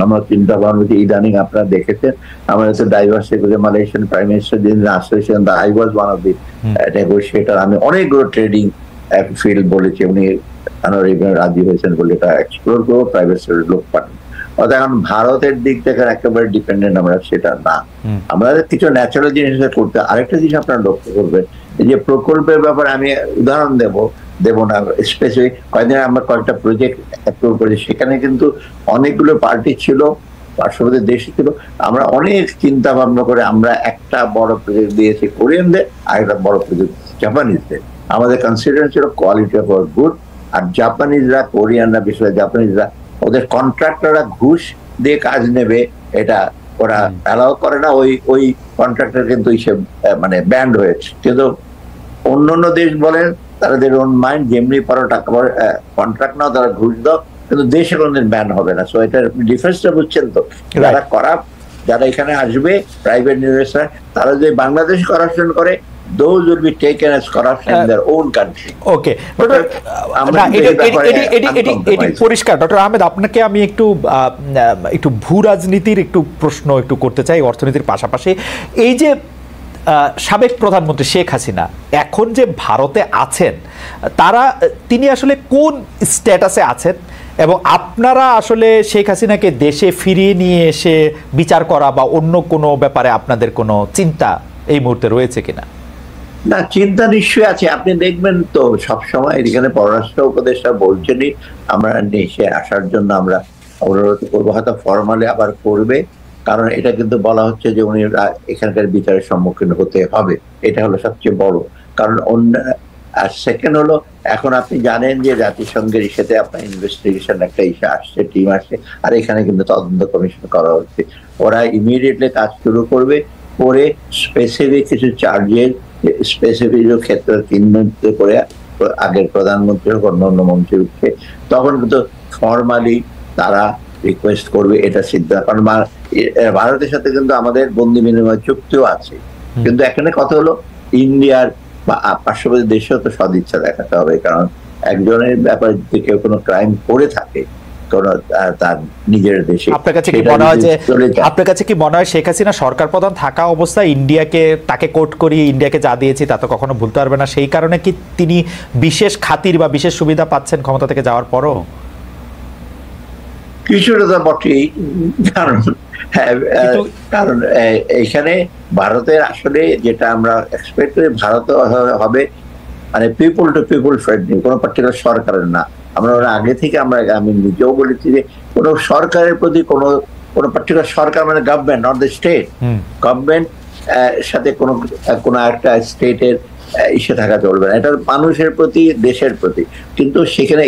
আমরা চিন্তা ভাবনা যে ইদানিং আপনারা দেখেছেন আমাদের তো ডাইভার্সিটি মালয়েশিয়ান প্রাইম মিনিস্টার যিনি আসছেন, I was one of the negotiator. আমি অনেকগুলো ট্রেডিং ফিল্ড বলেছি, উনি রাজি হয়েছেন বলে এটা এক্সপ্লোর করবো, প্রাইভেট সেক্টরের লোক পাঠান। অর্থাৎ এখন ভারতের দিক থেকে একেবারে ডিপেন্ডেন্ট আমরা সেটা না, আমরা কিছু ন্যাচারাল জিনিস করতে। আরেকটা জিনিস আপনারা লক্ষ্য করবেন, যে প্রকল্পের ব্যাপারে আমি উদাহরণ দেব না স্পেসিফিক, কয়েকদিন আমরা কয়েকটা প্রজেক্ট অ্যাপ্রুভ করেছি, সেখানে কিন্তু অনেকগুলো পার্টি ছিল, পার্শ্ববর্তী দেশ ছিল। আমরা অনেক চিন্তা ভাবনা করে আমরা একটা বড় প্রজেক্ট দিয়েছি কোরিয়ানদের, আর একটা বড় প্রজেক্ট জাপানিজদের। আমাদের কনসিডারেশন ছিল কোয়ালিটি অফ ওয়ার্ক গুড। আর জাপানিজরা, কোরিয়ানরা, বিশেষ করে জাপানিজরা, ওদের কন্ট্রাক্টররা ঘুষ দিয়ে কাজ নেবে, এটা ওরা অ্যালাউ করে না। ওই কন্ট্রাক্টর কিন্তু মানে ব্যান্ড হয়েছে। কিন্তু অন্য দেশ বলেন তাদের ওন মাইন্ড, যেমনি পারো টাকা কন্ট্রাক্ট নাও, তারা ঘুষ দাও, কিন্তু দেশে কোনদিন ব্যান হবে না। সো এটার ডিফারেন্সটা বুঝছেন তো? যারা যারা এখানে আসবে প্রাইভেট ইনভেস্টর, তারা যদি বাংলাদেশ করাপশন করে, those will be taken as corruption in their own country. ওকে, এটি পরিষ্কার। ডক্টর আহমেদ, আপনাকে আমি একটু ভূ রাজনীতির একটু প্রশ্ন একটু করতে চাই অর্থনীতির পাশাপাশি। এই যে সাবেক প্রধানমন্ত্রী শেখ হাসিনা এখন যে ভারতে আছেন, তিনি আসলে কোন স্ট্যাটাসে আছেন, এবং আপনারা আসলে শেখ হাসিনাকে দেশে ফিরিয়ে নিয়ে এসে বিচার করা বা অন্য কোনো ব্যাপারে আপনাদের কোনো চিন্তা এই মুহূর্তে রয়েছে কিনা? না, চিন্তা নিশ্চয়ই আছে। আপনি দেখবেন তো সবসময় এখানে পররাষ্ট্র উপদেষ্টা বলছেনই আমরা দেশে আসার জন্য আমরা অনুরোধ করবো, হয়তো ফর্মালি আবার করবে, কারণ এটা কিন্তু বলা হচ্ছে যে উনি এখানকার বিচারের সম্মুখীন হতে হবে। এটা হলো সবচেয়ে বড় কারণ। আর সেকেন্ড হলো, এখন আপনি জানেন যে জাতিসংঘের ইস্যুতে আপনার ইনভেস্টিগেশন একটা ইস্যু আসছে, টিম আসছে, আর এখানে কিন্তু তদন্ত কমিশন করা হচ্ছে। ওরা ইমিডিয়েটলি কাজ শুরু করবে, করে স্পেসিফিক কিছু চার্জের স্পেসিফিক ক্ষেত্রে চিহ্নিত করে আগের প্রধানমন্ত্রী হোক অন্য মন্ত্রী উঠছে, তখন কিন্তু ফর্মালি তারা রিকোয়েস্ট করবে এটা সিদ্ধান্ত। কারণ ভারতের সাথে কিন্তু আমাদের বন্দি বিনিময় চুক্তিও আছে, কিন্তু এখানে কথা হলো ইন্ডিয়ার বা পার্শ্ববর্তী দেশেও তো সদিচ্ছা দেখাতে হবে। কারণ একজনের ব্যাপারে যদি কেউ কোনো ক্রাইম করে থাকে তার নিজের দেশে, আপনার কাছে কি মনে হয় শেখ হাসিনা সরকার প্রধান থাকা অবস্থায় তাকে কোর্ট করিয়ে ইন্ডিয়াকে যা দিয়েছি তা তো কখনো ভুলতে পারবে না, সেই কারণে কি তিনি বিশেষ খাতির বা বিশেষ সুবিধা পাচ্ছেন ক্ষমতা থেকে যাওয়ার পরও? কিছুটা তো বটেই, কারণ এখানে ভারতের আসলে যেটা আমরা এক্সপেক্ট করি, ভারত হবে মানে পিপল টু পিপল ফ্রেন্ডলি, কোনো পার্টিকুলার সরকারের না। আমরা আগে থেকে আমি নিজেও বলেছি যে কোনো সরকারের প্রতি কোনো পার্টিকুলার সরকার মানে government, not the state, government সাথে কোনো একটা স্টেটের ইস্যু থাকা চলবে না। এটা মানুষের প্রতি, দেশের প্রতি। কিন্তু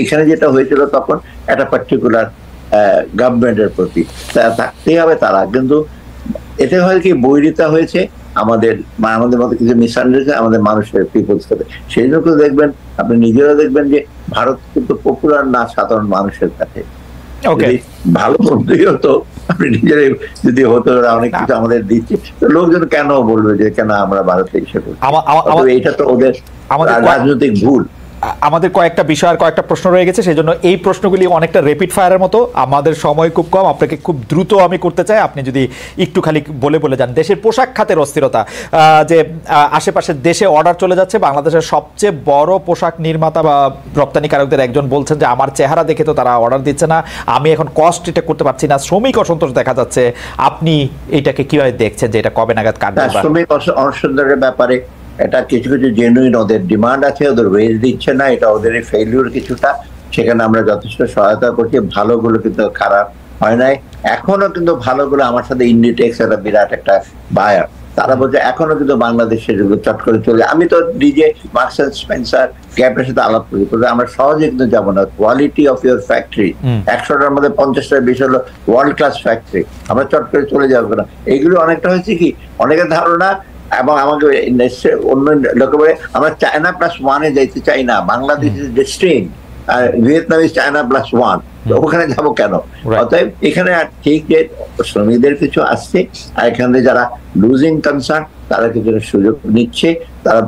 এখানে যেটা হয়েছিল তখন একটা পার্টিকুলার গভর্নমেন্টের প্রতি থাকতেই হবে তারা। কিন্তু এতে হয় কি, বৈরিতা হয়েছে আমাদের মধ্যে কিছু মিসআন্ডারস্ট্যান্ডিং আমাদের মানুষের পিপলস সাথে। সেই জন্য দেখবেন, আপনি নিজেরা দেখবেন যে ভারত কিন্তু পপুলার না সাধারণ মানুষের কাছে। ভালো মন্ত্রী হতো, আপনি নিজেরাই যদি হতো, অনেক কিছু আমাদের দিচ্ছে, লোকজন কেন বলবে যে কেন আমরা ভারতে এসে করছি? এটা তো ওদের রাজনৈতিক ভুল। আমাদের কয়েকটা বিষয় আর কয়েকটা প্রশ্ন রয়ে গেছে, সেই জন্য এই প্রশ্নগুলি অনেকটা র্যাপিড ফায়ারের মতো, আমাদের সময় খুব কম, আপনাকে খুব দ্রুত আমি করতে চাই, আপনি যদি একটু খালি বলে যান। দেশের পোশাক খাতের অস্থিরতা, যে আশেপাশের দেশে অর্ডার চলে যাচ্ছে, বাংলাদেশের সবচেয়ে বড় পোশাক নির্মাতা বা রপ্তানিকারকদের একজন বলছেন যে আমার চেহারা দেখে তো তারা অর্ডার দিচ্ছে না, আমি এখন কস্ট এটা করতে পারছি না, শ্রমিক অসন্তোষ দেখা যাচ্ছে। আপনি এটাকে কিভাবে দেখছেন যে এটা কবে নাগাদ কাটবে? শ্রমিক অসন্তোষের ব্যাপারে এটা কিছু জেনুইন ওদের ডিমান্ড আছে, ওদের ওয়েজ দিচ্ছে না, এটা ওদের ফেইলিউর কিছুটা। সেখানে আমরা যথেষ্ট সহায়তা করছি, ভালোগুলো কিন্তু খারাপ হয় নাই। এখনো কিন্তু ভালোগুলো, আমার সাথে ইন্ডিটেক্স একটা বিরাট একটা বায়ার, তারা বলছে এখনো কিন্তু বাংলাদেশে যেগুলো চট করে চলে। আমি তো নিজে মার্কস এন্ড স্পেন্সার, গ্যাপের সাথে আলাপ করি, আমরা সহজে কিন্তু যাবো না। কোয়ালিটি অফ ইউর ফ্যাক্টরি, 100টার মধ্যে 50টার বেশি হলো ওয়ার্ল্ড ক্লাস ফ্যাক্টরি, আমরা চট করে চলে যাবো না। এগুলো অনেকটা হয়েছে কি, অনেকের ধারণা, এবং আমাকে অন্য লোকে বলে আমরা চায়না প্লাস ওয়ানে যাইতে চাই না, বাংলাদেশ ইজ ডেস্টিনড, আর Vietnam is China plus one, ওখানে যাবো কেন? অতএব এখানে ঠিক যে শ্রমিকদের কিছু আসছে, আর এখানে যারা লুজিং কনসার্ন তারা কিছু সুযোগ নিচ্ছে। তারা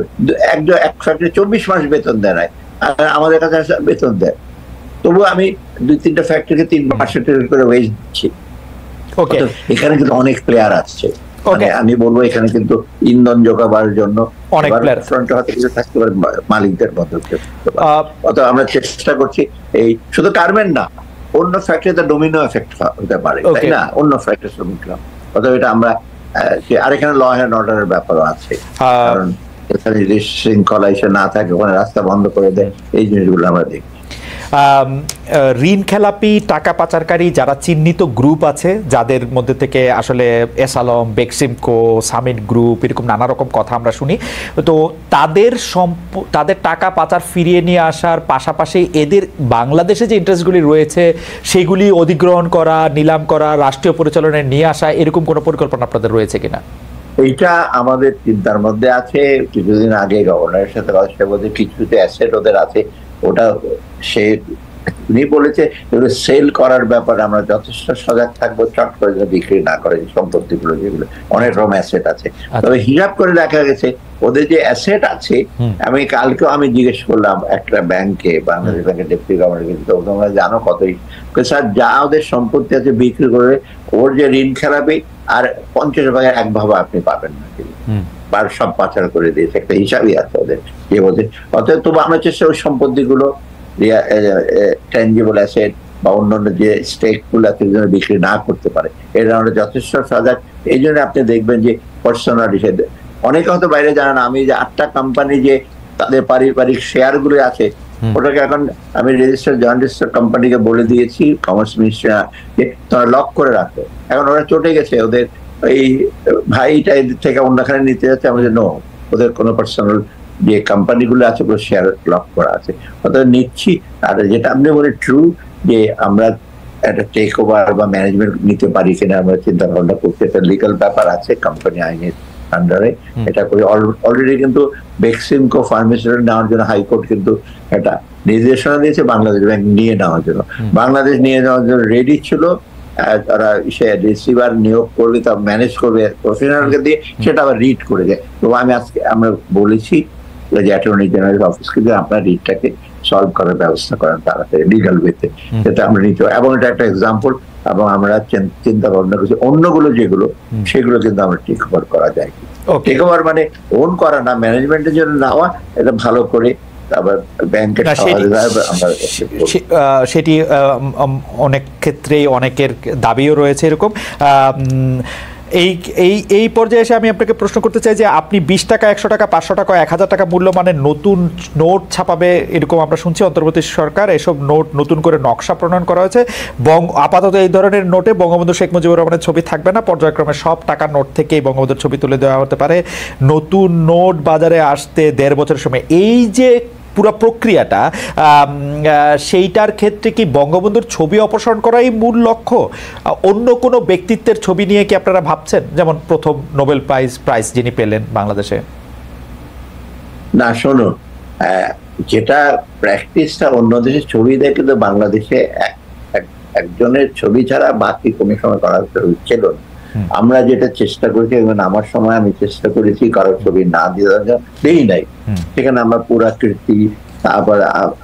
এক ফ্যাক্টরি 24 মাস বেতন দেয় নাই, আর আমাদের কাছে বেতন দেয়, তবু আমি 2-3টা ফ্যাক্টরিকে 3 মাসের করে ওয়েজ দিচ্ছি। এখানে কিন্তু অনেক প্লেয়ার আসছে, আমি বলবো এখানে কিন্তু ইন্ধন যোগাবার জন্য অনেক প্লেয়ার ফ্রন্টে হয়তো কিছু থাকতে পারে, মালিকদের পদক্ষেপ। অত আমরা চেষ্টা করছি, এই শুধু গার্মেন্ট না, অন্য ফ্যাক্টরিতে ডোমিনো এফেক্ট হতে পারে, তাই না? অন্য ফ্যাক্টরি শ্রমিকরা, অতএব এটা আমরা, আর এখানে ল অ্যান্ড অর্ডারের ব্যাপারও আছে, কারণ এখানে যদি শৃঙ্খলা এসে না থাকে, ওখানে রাস্তা বন্ধ করে দেয়, এই জিনিসগুলো আমরা দেখি। ঋণ খেলাপি, টাকা পাচারকারী যারা চিহ্নিত গ্রুপ আছে, যাদের মধ্যে থেকে আসলে S Alam, Beximco, summit group, এরকম নানা রকম কথা আমরা শুনি, তো তাদের টাকা পাচার ফিরিয়ে নিয়ে আসার পাশাপাশি এদের বাংলাদেশে যে ইন্টারেস্টগুলি রয়েছে সেগুলি অধিগ্রহণ করা, নিলাম করা, রাষ্ট্রীয় পরিচালনায় নিয়ে আসা, এরকম কোনো পরিকল্পনা আপনাদের রয়েছে কিনা? এইটা আমাদের চিন্তার মধ্যে আছে। কিছুদিন আগে গভর্নরের সাথে কথা বলতে, কিছুতে অ্যাসেট ওদের আছে, ওটা উনি বলেছে সেল করার ব্যাপারে আমরা যথেষ্ট সজাগ থাকবো, চট করে বিক্রি না করে সম্পত্তিগুলো, যেগুলো অনেক রকম অ্যাসেট আছে। তবে হিসাব করে দেখা গেছে ওদের যে অ্যাসেট আছে, আমি কালকেও আমি জিজ্ঞেস করলাম একটা ব্যাংকে, বাংলাদেশ ব্যাংকের ডেপুটি গভর্নর, কিন্তু তোমরা জানো কতই স্যার যা ওদের সম্পত্তি আছে বিক্রি করে, ওর যে ঋণ খেলাপি আর 50 ভাগের 1 ভাগ আপনি পাবেন না, সব পাচার করে দিয়েছে, একটা হিসাবই আছে ওদের যে বলছে। অতএব তবু আমরা চেষ্টা ওই সম্পত্তিগুলো, ট্যানজিবল অ্যাসেট বা অন্যান্য যে স্টেক গুলো আছে বিক্রি না করতে পারে, এর আমরা যথেষ্ট সজাগ। এই জন্য আপনি দেখবেন যে পার্সোনাল হিসেবে অনেকে হয়তো বাইরে জানে না, আমি যে 8টা কোম্পানি যে তাদের পারিবারিক শেয়ার গুলো আছে, ওটাকে এখন আমি রেজিস্টার্ড জয়েন্ট রেজিস্টার্ড কোম্পানিকে বলে দিয়েছি, কমার্স মিনিস্ট্রি, যে তোমরা লক করে রাখো। এখন ওরা চটে গেছে, ওদের এই ভাইটা এদের থেকে অন্যখানে নিতে যাচ্ছে, আমাদের নো, ওদের কোনো পার্সোনাল যে কোম্পানিগুলো আছে ওগুলো শেয়ার লক করা আছে, অতএব নিচ্ছি। আর যেটা আপনি বলে ট্রু, যে আমরা একটা টেক ওভার বা ম্যানেজমেন্ট নিতে পারি কিনা আমরা চিন্তা ভাবনা করছি, একটা লিগাল ব্যাপার আছে কোম্পানি আইনের আন্ডারে, এটা করে অলরেডি কিন্তু বেক্সিমকো ফার্মাসিউটিক্যাল নেওয়ার জন্য হাইকোর্ট কিন্তু একটা নির্দেশনা দিয়েছে বাংলাদেশ ব্যাংক নিয়ে নেওয়ার জন্য। বাংলাদেশ নিয়ে নেওয়ার জন্য রেডি ছিল, তারা সে রিসিভার নিয়োগ করবে, তা ম্যানেজ করবে প্রফেশনালকে দিয়ে, সেটা আবার রিড করে দেয়। তো আমি আজকে আমরা বলেছি যে অ্যাটর্নি জেনারেল অফিসকে যে আপনার রিডটাকে সলভ করার ব্যবস্থা করেন তাড়াতাড়ি লিগাল ওয়েতে, সেটা আমরা নিতে, এবং এটা একটা এক্সাম্পল। এবং আমরা চিন্তা ভাবনা করছি অন্যগুলো যেগুলো, সেগুলো কিন্তু আমরা টেক ওভার করা যায়। টেক ওভার মানে ওন করা না, ম্যানেজমেন্টের জন্য নেওয়া, এটা ভালো করে সেটি অনেক ক্ষেত্রেই অনেকের দাবিও রয়েছে এরকম। এই পর্যায়ে এসে আমি আপনাকে প্রশ্ন করতে চাই যে আপনি 20 টাকা, 100 টাকা, 500 টাকা, 1000 টাকা মূল্যমানের নতুন নোট ছাপাবে এরকম আমরা শুনছি। অন্তর্বর্তী সরকার এসব নোট নতুন করে নকশা প্রণয়ন করা হয়েছে। আপাতত এই ধরনের নোটে বঙ্গবন্ধু শেখ মুজিবুর রহমানের ছবি থাকবে না, পর্যায়ক্রমে সব টাকার নোট থেকেই বঙ্গবন্ধুর ছবি তুলে দেওয়া হতে পারে। নতুন নোট বাজারে আসতে 1.5 বছরের সময়। এই যে পুরো প্রক্রিয়াটা, সেইটার ক্ষেত্রে কি বঙ্গবন্ধুর ছবি অপসারণ করাই মূল লক্ষ্য? অন্য কোনো ব্যক্তিত্বের ছবি নিয়ে কি আপনারা ভাবছেন, যেমন প্রথম নোবেল প্রাইজ যিনি পেলেন বাংলাদেশে? না, শোনো, যেটা প্র্যাকটিসটা অন্য দেশের ছবি দেয়, কিন্তু বাংলাদেশে একজনের ছবি ছাড়া বাকি কোনো সময় করা ছিল না। আমরা যেটা চেষ্টা করেছি, এবং আমার সময় আমি চেষ্টা করেছি কারোর ছবি না দিই নাই, সেখানে আমরা পুরাকৃতি, তারপর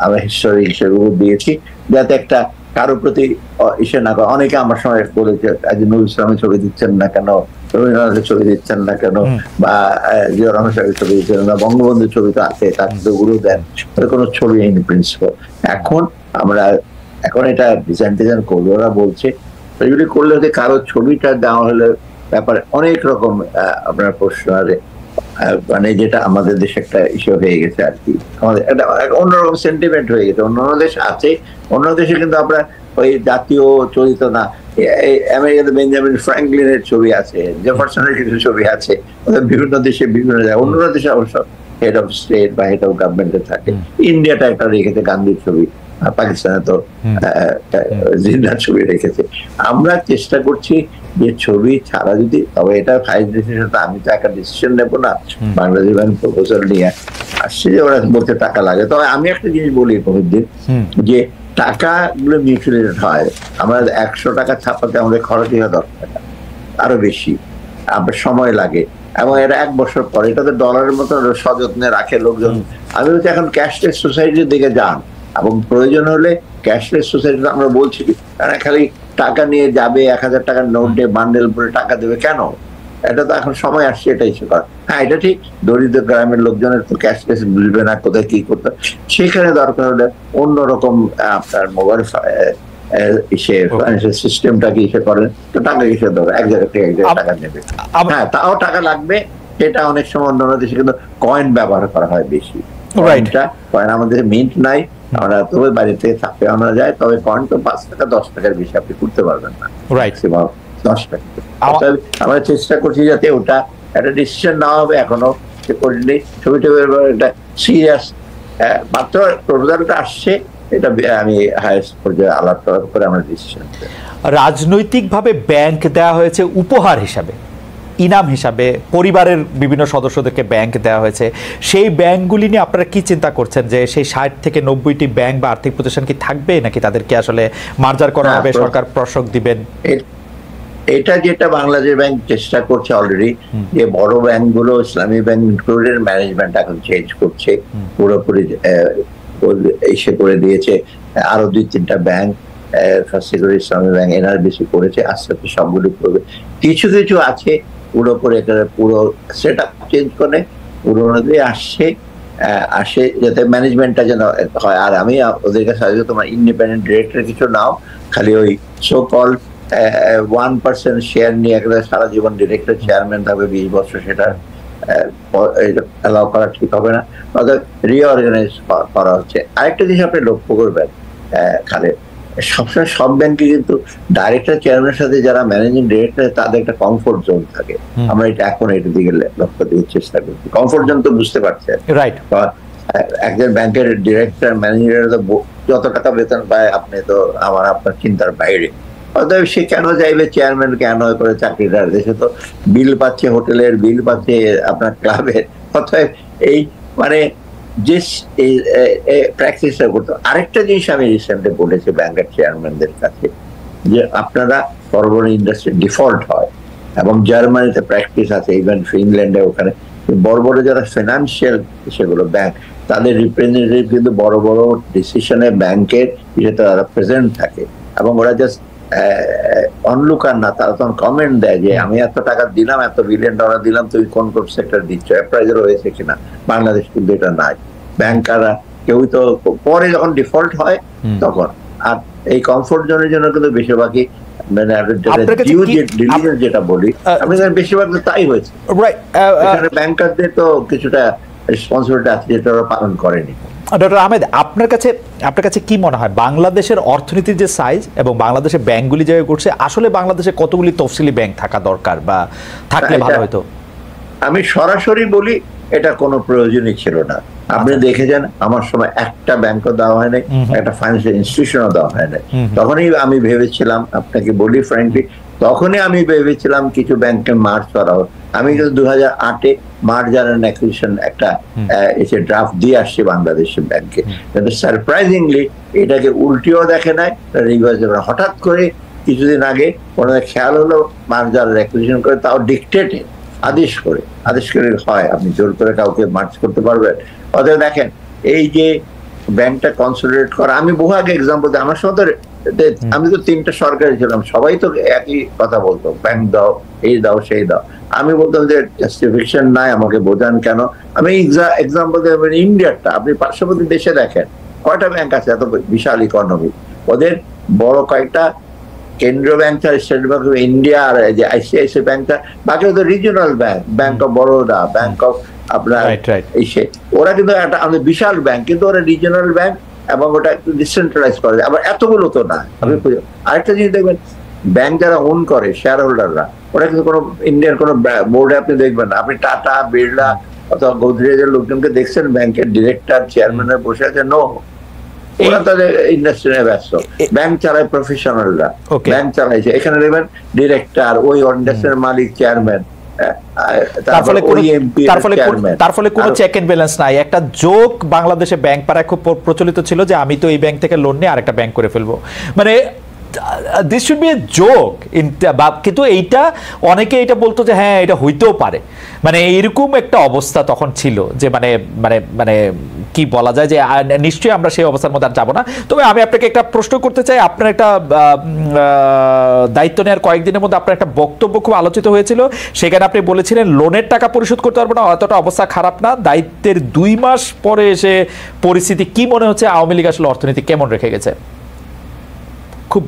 আমরা হিস্টোরি সেগুলো দিয়েছি, যাতে একটা কারোর প্রতি ইসে না করে। অনেকে আমার সময় বলেছে নজরুল ইসলামের ছবি দিচ্ছেন না কেন, রবীন্দ্রনাথের ছবি দিচ্ছেন না কেন, বা জিয়া রহমান সাহেবের ছবি দিচ্ছেন না, বঙ্গবন্ধুর ছবি তো আছে, তার গুরু দেন, কোনো ছবি নেই প্রিন্সিপাল। এখন এটা ডিজাইন করবে, ওরা বলছে এগুলি করলে কারো ছবিটা দেওয়া হলে ব্যাপারে অনেক রকম আপনার প্রশ্ন আছে। মানে যেটা আমাদের দেশে একটা ইস্যু হয়ে গেছে আর কি, আমাদের একটা অন্যরকম সেন্টিমেন্ট হয়ে গেছে। অন্য দেশ আছে, অন্য দেশে কিন্তু আমরা ওই জাতীয় চরিত্র না, আমেরিকাতে বেঞ্জামিন ফ্র্যাঙ্কলিনের ছবি আছে, জেফারসনের কিছু ছবি আছে, বিভিন্ন দেশে বিভিন্ন জায়গায়। অন্য দেশে অবশ্য হেড অফ স্টেট বা হেড অফ গভর্নমেন্টে থাকে। ইন্ডিয়াটা একটা রেখেছে গান্ধীর ছবি, পাকিস্তানে তো জিন্নার ছবি রেখেছে। আমরা চেষ্টা করছি যে ছবি ছাড়া যদি, তবে এটা ফাইনাল ডিসিশন, আমি তো একটা ডিসিশন নেবো না, বাংলাদেশ ব্যাংক প্রপোজাল নিয়ে আসছে যে ওরা বলতে টাকা লাগে। তবে আমি একটা জিনিস বলি বহুদিন, যে টাকা গুলো মিউচুয়াল হয়। আমরা 100 টাকা ছাপাতে আমাদের খরচ হয় 10 টাকা, আরো বেশি আবার সময় লাগে, এবং এটা 1 বছর পরে এটা তো ডলারের মতো সযত্নে রাখে লোকজন। আমি বলছি এখন ক্যাশলেস সোসাইটির দিকে যান, এবং প্রয়োজন হলে ক্যাশলেস সোসাইটি আমরা বলছি, কারণ খালি টাকা নিয়ে যাবে, 1000 টাকার নোট দিয়ে বান্ডেল করে টাকা দেবে কেন? এটা তো এখন সময় আসছে এটা ইস্যু করা। হ্যাঁ, এটা ঠিক, দরিদ্র গ্রামের লোকজনের তো ক্যাশলেস বুঝবে না কোথায় কি করতে, সেখানে দরকার হলে অন্যরকম আপনার মোবাইল সিস্টেমটাকে ইসে করেন, তো টাকা কিসে দরকার, এক জায়গা থেকে এক জায়গায় টাকা নেবে। হ্যাঁ, তাও টাকা লাগবে। এটা অনেক সময় অন্য দেশে কিন্তু কয়েন ব্যবহার করা হয় বেশি। কয়েন আমাদের মিন্ট নাই, আমরা তবে বাড়িতে ছাপে আনা যায়, তবে কয়েন তো 5 টাকা 10 টাকার বেশি আপনি করতে পারবেন না, ম্যাক্সিমাম 10 টাকা। আমরা চেষ্টা করছি যাতে ওটা একটা ডিসিশন নেওয়া হবে, এখনো করিনি। ছবিটা একটা সিরিয়াস, মাত্র প্রপোজালটা আসছে, এটা আমি হাইয়েস্ট পর্যায়ে আলাপ করার পরে আমরা ডিসিশন। রাজনৈতিকভাবে ব্যাংক দেওয়া হয়েছে উপহার হিসাবে, ইনাম হিসাবে, পরিবারের বিভিন্ন সদস্যদেরকে ব্যাংক দেওয়া হয়েছে। সেই ব্যাংকগুলি নিয়ে আপনারা কি চিন্তা করছেন, যে সেই 60 থেকে 90টি ব্যাংক বা আর্থিক প্রতিষ্ঠান কি থাকবে, নাকি তাদেরকে আসলে মার্জার করা হবে, সরকার প্রশক দিবেন? এটা যেটা বাংলাদেশ ব্যাংক চেষ্টা করছে অলরেডি, যে বড় ব্যাংকগুলো, ইসলামী ব্যাংক ইনক্লুডেড, ম্যানেজমেন্ট এখন চেঞ্জ করছে, পুরোপুরি এসে করে দিয়েছে। আরো 2-3টা ব্যাংক, ফার্স্ট সিকিউরিটি, ইসলামী ব্যাংক, এনআরবিসি করেছে, আস্তে আস্তে সবগুলো করবে। কিছু কিছু আছে পুরোপুরি পুরো সেট আপ চেঞ্জ করে পুরোনো দিয়ে আসে যাতে ম্যানেজমেন্টটা যেন হয়। আর আমি ওদের কাছে তোমার ইন্ডিপেন্ডেন্ট ডিরেক্টর কিছু নাও, খালি ওই সো কল 1% শেয়ার নিয়ে একটা সারা জীবন ডিরেক্টর চেয়ারম্যান থাকবে 20 বছর, সেটা অ্যালাউ করা ঠিক হবে না। অর্থাৎ রিঅর্গানাইজ করা হচ্ছে। আরেকটা জিনিস আপনি লক্ষ্য করবেন, খালি সবসময় সব ব্যাংকে কিন্তু ডাইরেক্টর চেয়ারম্যানের সাথে যারা ম্যানেজিং ডিরেক্টর, তাদের একটা কমফোর্ট জোন থাকে। আমরা এটা এখন এটার দিকে লক্ষ্য দেওয়ার চেষ্টা করছি। কমফোর্ট জোন তো বুঝতে পারছেন, রাইট? একজন ব্যাংকের ডিরেক্টর ম্যানেজার যত টাকা বেতন পায়, আপনি তো আপনার চিন্তার বাইরে। অতএব সে কেন চাইবে চেয়ারম্যান কেন করে চাকরিদার? দেশে তো বিল পাচ্ছে, হোটেলের বিল পাচ্ছে, আপনার ক্লাবের। অতএব এই মানে যে প্র্যাকটিসটা করতো। আরেকটা জিনিস আমি রিসেন্টলি বলেছি ব্যাংকের চেয়ারম্যানদের কাছে, যে আপনারা বড় বড় ইন্ডাস্ট্রি ডিফল্ট হয়, এবং জার্মানিতে প্র্যাকটিস আছে, ইভেন ফিনল্যান্ডে, ওখানে বড় বড় যারা ফিনান্সিয়াল সেগুলো ব্যাংক, তাদের রিপ্রেজেন্টেটিভ কিন্তু বড় বড় ডিসিশনে ব্যাংকের তারা প্রেজেন্ট থাকে, এবং ওরা জাস্ট অনলুকার না, তারা তখন কমেন্ট দেয় যে আমি এত টাকা দিলাম, এত $1 বিলিয়ন দিলাম, তুমি কোন কোন সেক্টর দিচ্ছ, অ্যাপ্রাইজাল হয়েছে কিনা। বাংলাদেশ কিন্তু এটা নাই, ব্যাংকাররা কেউই তো পরে যখন ডিফল্ট হয় তখন। আর এই কমফোর্ট জোনের জন্য কিন্তু বেশিরভাগই মানে যেটা বলি আমি, বেশিরভাগ তাই হয়েছে। ব্যাংকারদের তো কিছুটা রেসপন্সিবিলিটি আছে যেটা ওরা পালন করেনি। ডক্টর আহমেদ, আপনার কাছে কি মনে হয়, বাংলাদেশের অর্থনীতির যে সাইজ এবং বাংলাদেশের ব্যাংকগুলি যেভাবে করছে, আসলে বাংলাদেশে কতগুলি তফসিলি ব্যাংক থাকা দরকার, বা থাকলে ভালো হতো? আমি সরাসরি বলি, এটা কোনো প্রয়োজনই ছিল না। আপনি দেখেছেন আমার সময় একটা ব্যাংকও দেওয়া হয় নাই, একটা ফাইন্যান্সিয়াল ইনস্টিটিউশনও দেওয়া হয় নাই। তখনই আমি ভেবেছিলাম, আপনাকে বলি ফ্র্যাঙ্কলি, তখনই আমি ভেবেছিলাম কিছু ব্যাংকে মার্জ করা হোক। আমি কিন্তু 2008-এ মার্জার এন্ড অ্যাকুইজিশন একটা এসে ড্রাফট দিয়ে আসছি বাংলাদেশের ব্যাংকে, কিন্তু সারপ্রাইজিংলি এটাকে উল্টিও দেখে নাই, রিভাইজ। হঠাৎ করে কিছুদিন আগে ওনাদের খেয়াল হলো মার্জার অ্যাকুইজিশন করে, তাও ডিকটেটে, আদেশ করে হয়, আপনি জোর করে কাউকে মার্জ করতে পারবেন? অতএব দেখেন, এই যে ব্যাংকটা কনসলিডেট করা, আমি বহু আগে এক্সাম্পল দিই, আমার সময় আমি তো 3টা সরকারি ছিলাম, সবাই তো একই কথা বলতো, ব্যাংক দাও, এই দাও, সেই দাও। আমি বলতাম যে জাস্টিফিকেশন নাই, আমাকে বোঝান কেন। আমি এক্সাম্পল দিই, ইন্ডিয়ারটা আপনি পার্শ্ববর্তী দেশে দেখেন, কয়টা ব্যাংক আছে, এত বিশাল ইকোনমি, ওদের বড় কয়েকটা কেন্দ্রীয় ব্যাংক ছাড়া স্টেট ব্যাংক অফ ইন্ডিয়া আর যে আইসিআইসিআই ব্যাংকটা, বাকি তো regional bank, bank of Baroda, bank of আপনার এসে, ওরা কিন্তু একটা আমাদের বিশাল ব্যাংক, কিন্তু ওরা রিজিওনাল ব্যাংক এবং ওটা একটু ডিসেন্ট্রালাইজ করে, আবার এতগুলো তো না। আরেকটা জিনিস দেখবেন, ব্যাংক যারা ওন করে শেয়ার হোল্ডাররা, ওরা কিন্তু কোনো ইন্ডিয়ান কোনো বোর্ডে আপনি দেখবেন না। আপনি টাটা, বিড়লা অথবা গোদরেজের লোকজনকে দেখছেন ব্যাংকের ডিরেক্টর চেয়ারম্যানের বসে আছে? নো, ওরা তাদের ইন্ডাস্ট্রি নিয়ে ব্যস্ত। ব্যাংক চালায় প্রফেশনালরা, ব্যাংক চালাইছে। এখানে দেখবেন ডিরেক্টর, ওই ইন্ডাস্ট্রির মালিক, চেয়ারম্যান, তার ফলে কোনো চেক এন্ড ব্যালেন্স নাই। একটা জোক বাংলাদেশে ব্যাংক পাড়ায় খুব প্রচলিত ছিল যে আমি তো এই ব্যাংক থেকে লোন নিয়ে আরেকটা ব্যাংক করে ফেলবো, মানে this should B a joke. কিন্তু এইটা অনেকে এটা বলতো যে হ্যাঁ এটা হইতেও পারে, মানে এরকম একটা অবস্থা তখন ছিল যে মানে মানে মানে কি বলা যায় যে নিশ্চয়ই আমরা সেই অবস্থার মধ্যে আর যাবো না। তবে আমি আপনাকে একটা প্রশ্ন করতে চাই, আপনার একটা দায়িত্ব নেওয়ার কয়েকদিনের মধ্যে আপনার একটা বক্তব্য খুব আলোচিত হয়েছিল, সেখানে আপনি বলেছিলেন লোনের টাকা পরিশোধ করতে পারবো না, অতটা অবস্থা খারাপ না। দায়িত্বের 2 মাস পরে এসে পরিস্থিতি কি মনে হচ্ছে, আওয়ামী লীগ আসলে অর্থনীতি কেমন রেখে গেছে? খুব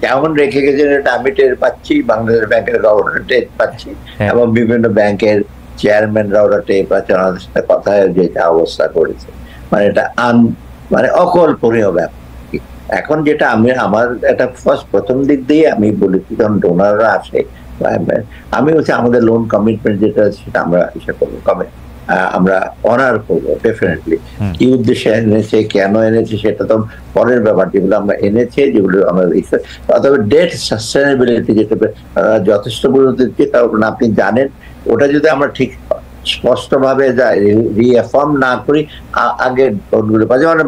কেমন রেখে গেছেন এটা আমি টের পাচ্ছি, বাংলাদেশ ব্যাংকের গভর্নর টের পাচ্ছি, এবং বিভিন্ন ব্যাংকের চেয়ারম্যানরা ওরা টের পাচ্ছে, ওনাদের সাথে কথা যে অবস্থা করেছে, মানে এটা মানে অকল্পনীয় ব্যাপার। এখন যেটা আমার একটা প্রথম দিক দিয়ে আমি বলেছি, যখন ডোনাররা আসে, আমি হচ্ছে আমাদের লোন কমিটমেন্ট যেটা সেটা আমরা হিসাব করবো, আমরা অনার করবো ডেফিনেটলি। কি উদ্দেশ্যে এনেছে, কেন এনেছে সেটা তো পরের ব্যাপার। যেগুলো আমরা এনেছে, যেগুলো আমরা তবে ডেট সাস্টেনেবিলিটি যেটা যথেষ্ট গুরুত্ব দিচ্ছি, কারণ আপনি জানেন ওটা যদি আমরা ঠিক স্পষ্টভাবে রিএফর্ম না করি আগের লোনগুলো, যেমন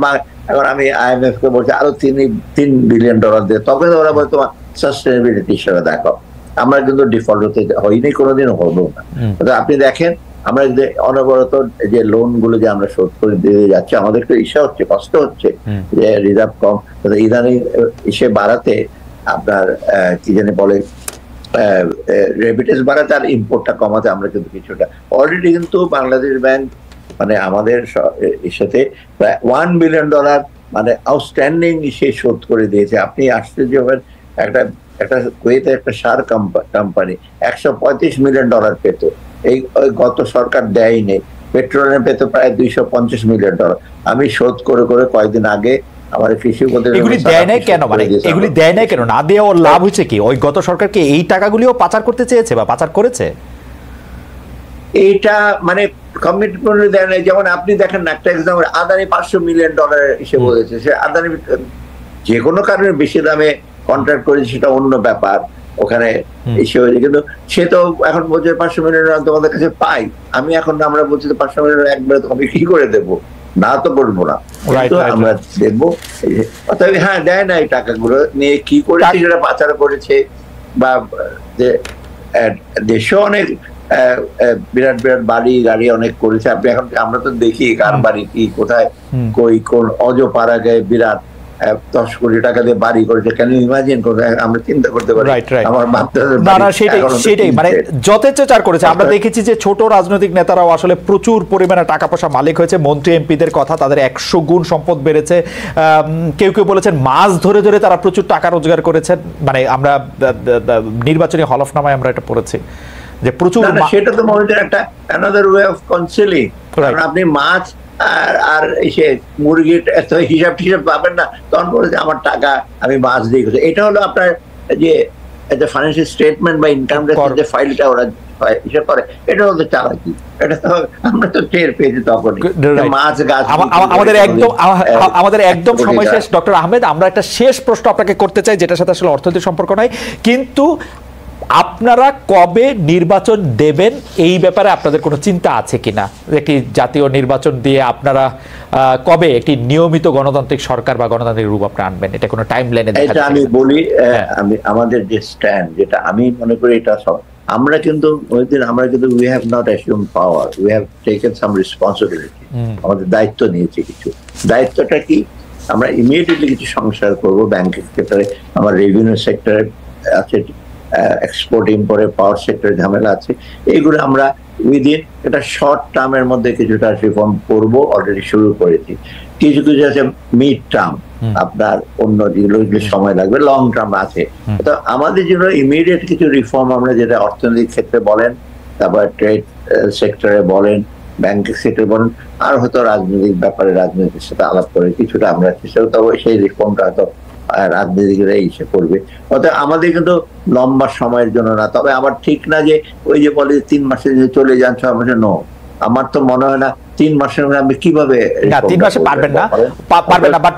এখন আমি IMF কে বলছি আরো $3 বিলিয়ন দিয়ে, তখন ওরা বলে তোমার সাস্টেনেবিলিটি হিসেবে দেখো। আমরা কিন্তু ডিফল্ট হতে হয়নি, কোনোদিন হবো না। আপনি দেখেন আমরা যে অনবরত যে লোন গুলো যে আমরা শোধ করে দিয়ে যাচ্ছি, আমাদের একটু ইচ্ছা হচ্ছে, কষ্ট হচ্ছে যে রিজার্ভ কম, ইদানিং ইসে বাড়াতে আপনার কি জানি বলে রেমিটেন্স বাড়াতে আর ইম্পোর্টটা কমাতে আমরা কিন্তু কিছুটা অলরেডি কিন্তু বাংলাদেশ ব্যাংক মানে আমাদের সাথে প্রায় $1 বিলিয়ন মানে আউটস্ট্যান্ডিং সে শোধ করে দিয়েছে। আপনি আশ্চর্য হবেন, একটা কুয়েতে একটা সার কোম্পানি $135 মিলিয়ন পেত, এই গত সরকার দেয়নি। পেট্রোলিয়াম পেত প্রায় $250 মিলিয়ন। আমি শোধ করে করে কয়েকদিন আগে আমার কৃষি এগুলি দেয় নাই কেন, মানে এগুলি দেয় নাই কেন, না দেওয়া ওর লাভ হচ্ছে কি? ওই গত সরকারকে এই টাকাগুলিও পাচার করতে চেয়েছে বা পাচার করেছে, এইটা মানে কমিটমেন্ট দেয় নাই। যেমন আপনি দেখেন না, একটা এক্সাম্পল, আদানি $500 মিলিয়ন হিসেবে বলেছে, সে আদানি যে কোনো কারণে বেশি দামে কন্ট্রাক্ট করেছে, সেটা অন্য ব্যাপার, ওখানে এসে হয়েছে। কিন্তু সে তো এখন বলছে $500 মিলিয়ন তোমাদের কাছে পাই, আমি এখন আমরা বলছি $500 মিলিয়ন একবারে তোমাকে কি করে দেবো, না তো বলবো না, আমরা দেখবো। অর্থাৎ হ্যাঁ দেয় না, এই টাকাগুলো নিয়ে কি করেছে, সেটা পাচার করেছে, বা দেশে অনেক বিরাট বিরাট বাড়ি গাড়ি অনেক করেছে। আপনি এখন আমরা তো দেখি কার বাড়ি কি কোথায় কই কোন অজপাড়া গায়ে বিরাট 10 কোটি টাকা দিয়ে বাড়ি করেছে। কেন ইমাজিন করে আমরা চিন্তা করতে পারি? আমার সেটাই মানে যথেচ্ছাচার করেছে। আমরা দেখেছি যে ছোট রাজনৈতিক নেতারাও আসলে প্রচুর পরিমাণে টাকা পয়সা মালিক হয়েছে। মন্ত্রী এমপিদের কথা, তাদের 100 গুণ সম্পদ বেড়েছে। কেউ কেউ বলেছেন মাছ ধরে ধরে তারা প্রচুর টাকা রোজগার করেছেন। মানে আমরা নির্বাচনী হলফনামায় আমরা এটা পড়েছি যে প্রচুর। সেটা তো মনে হয় একটা অ্যানাদার ওয়ে অফ কনসিলিং। আপনি মাছ আর এসে মুরগির এত হিসাব টিসাব পাবেন না, তখন বলেছে আমার টাকা আমি মাছ দিয়ে করছি। এটা হলো আপনার যে ফাইন্যান্সিয়াল স্টেটমেন্ট বা ইনকাম ট্যাক্সের যে ফাইলটা ওরা হিসাব করে, এটা হলো চালাকি। এটা তো আমরা তো টের পেয়েছি তখনই। মাছ গাছ আমাদের একদম সময় শেষ। ডক্টর আহমেদ, আমরা একটা শেষ প্রশ্ন আপনাকে করতে চাই, যেটার সাথে আসলে অর্থনীতির সম্পর্ক নাই, কিন্তু আপনারা কবে নির্বাচন দেবেন এই ব্যাপারে আপনাদের কোনো চিন্তা আছে কিনা? একটি জাতীয় নির্বাচন দিয়ে আপনারা কবে একটি নিয়মিত গণতান্ত্রিক সরকার বা গণতান্ত্রিক রূপ আপনারা আনবেন? এটা কোনো টাইম লাইনে দেখা যায়? আমি বলি, আমি আমাদের যে স্ট্যান্ড, যেটা আমি মনে করি এটা আমরা কিন্তু we have not assume power, we have taken some responsibility. আমাদের দায়িত্ব নিয়েছে কিছু। দায়িত্বটা কি? আমরা ইমিডিয়েটলি কিছু সংস্কার করবো ব্যাংকিং সেক্টরে, আমার রেভিনিউ সেক্টরে আছে, এক্সপোর্ট ইম্পোর্টের, পাওয়ার সেক্টরে ঝামেলা আছে, এইগুলো আমরা উইদিন এটা শর্ট টার্মের মধ্যে কিছুটা রিফর্ম করবো, অলরেডি শুরু করেছি। কিছু কিছু আছে মিড টার্ম, আপনার অন্য যেগুলো সময় লাগবে, লং টার্ম আছে। তো আমাদের জন্য ইমিডিয়েট কিছু রিফর্ম আমরা, যেটা অর্থনৈতিক ক্ষেত্রে বলেন, তারপর ট্রেড সেক্টরে বলেন, ব্যাংকিং সেক্টরে বলেন, আর হয়তো রাজনৈতিক ব্যাপারে রাজনীতির সাথে আলাপ করে কিছুটা আমরা চেষ্টা করতে হবে। সেই রিফর্মটা হয়তো রাজনীতিকরাই এসে করবে। অর্থাৎ আমাদের কিন্তু লম্বা সময়ের জন্য না। তবে আমার ঠিক না যে ওই যে বলে 3 মাসে যে চলে যান 6 মাসে, নো, আমার তো মনে হয় না 3 মাসের মধ্যে আমি কিভাবে 3 মাসে পারবেন না,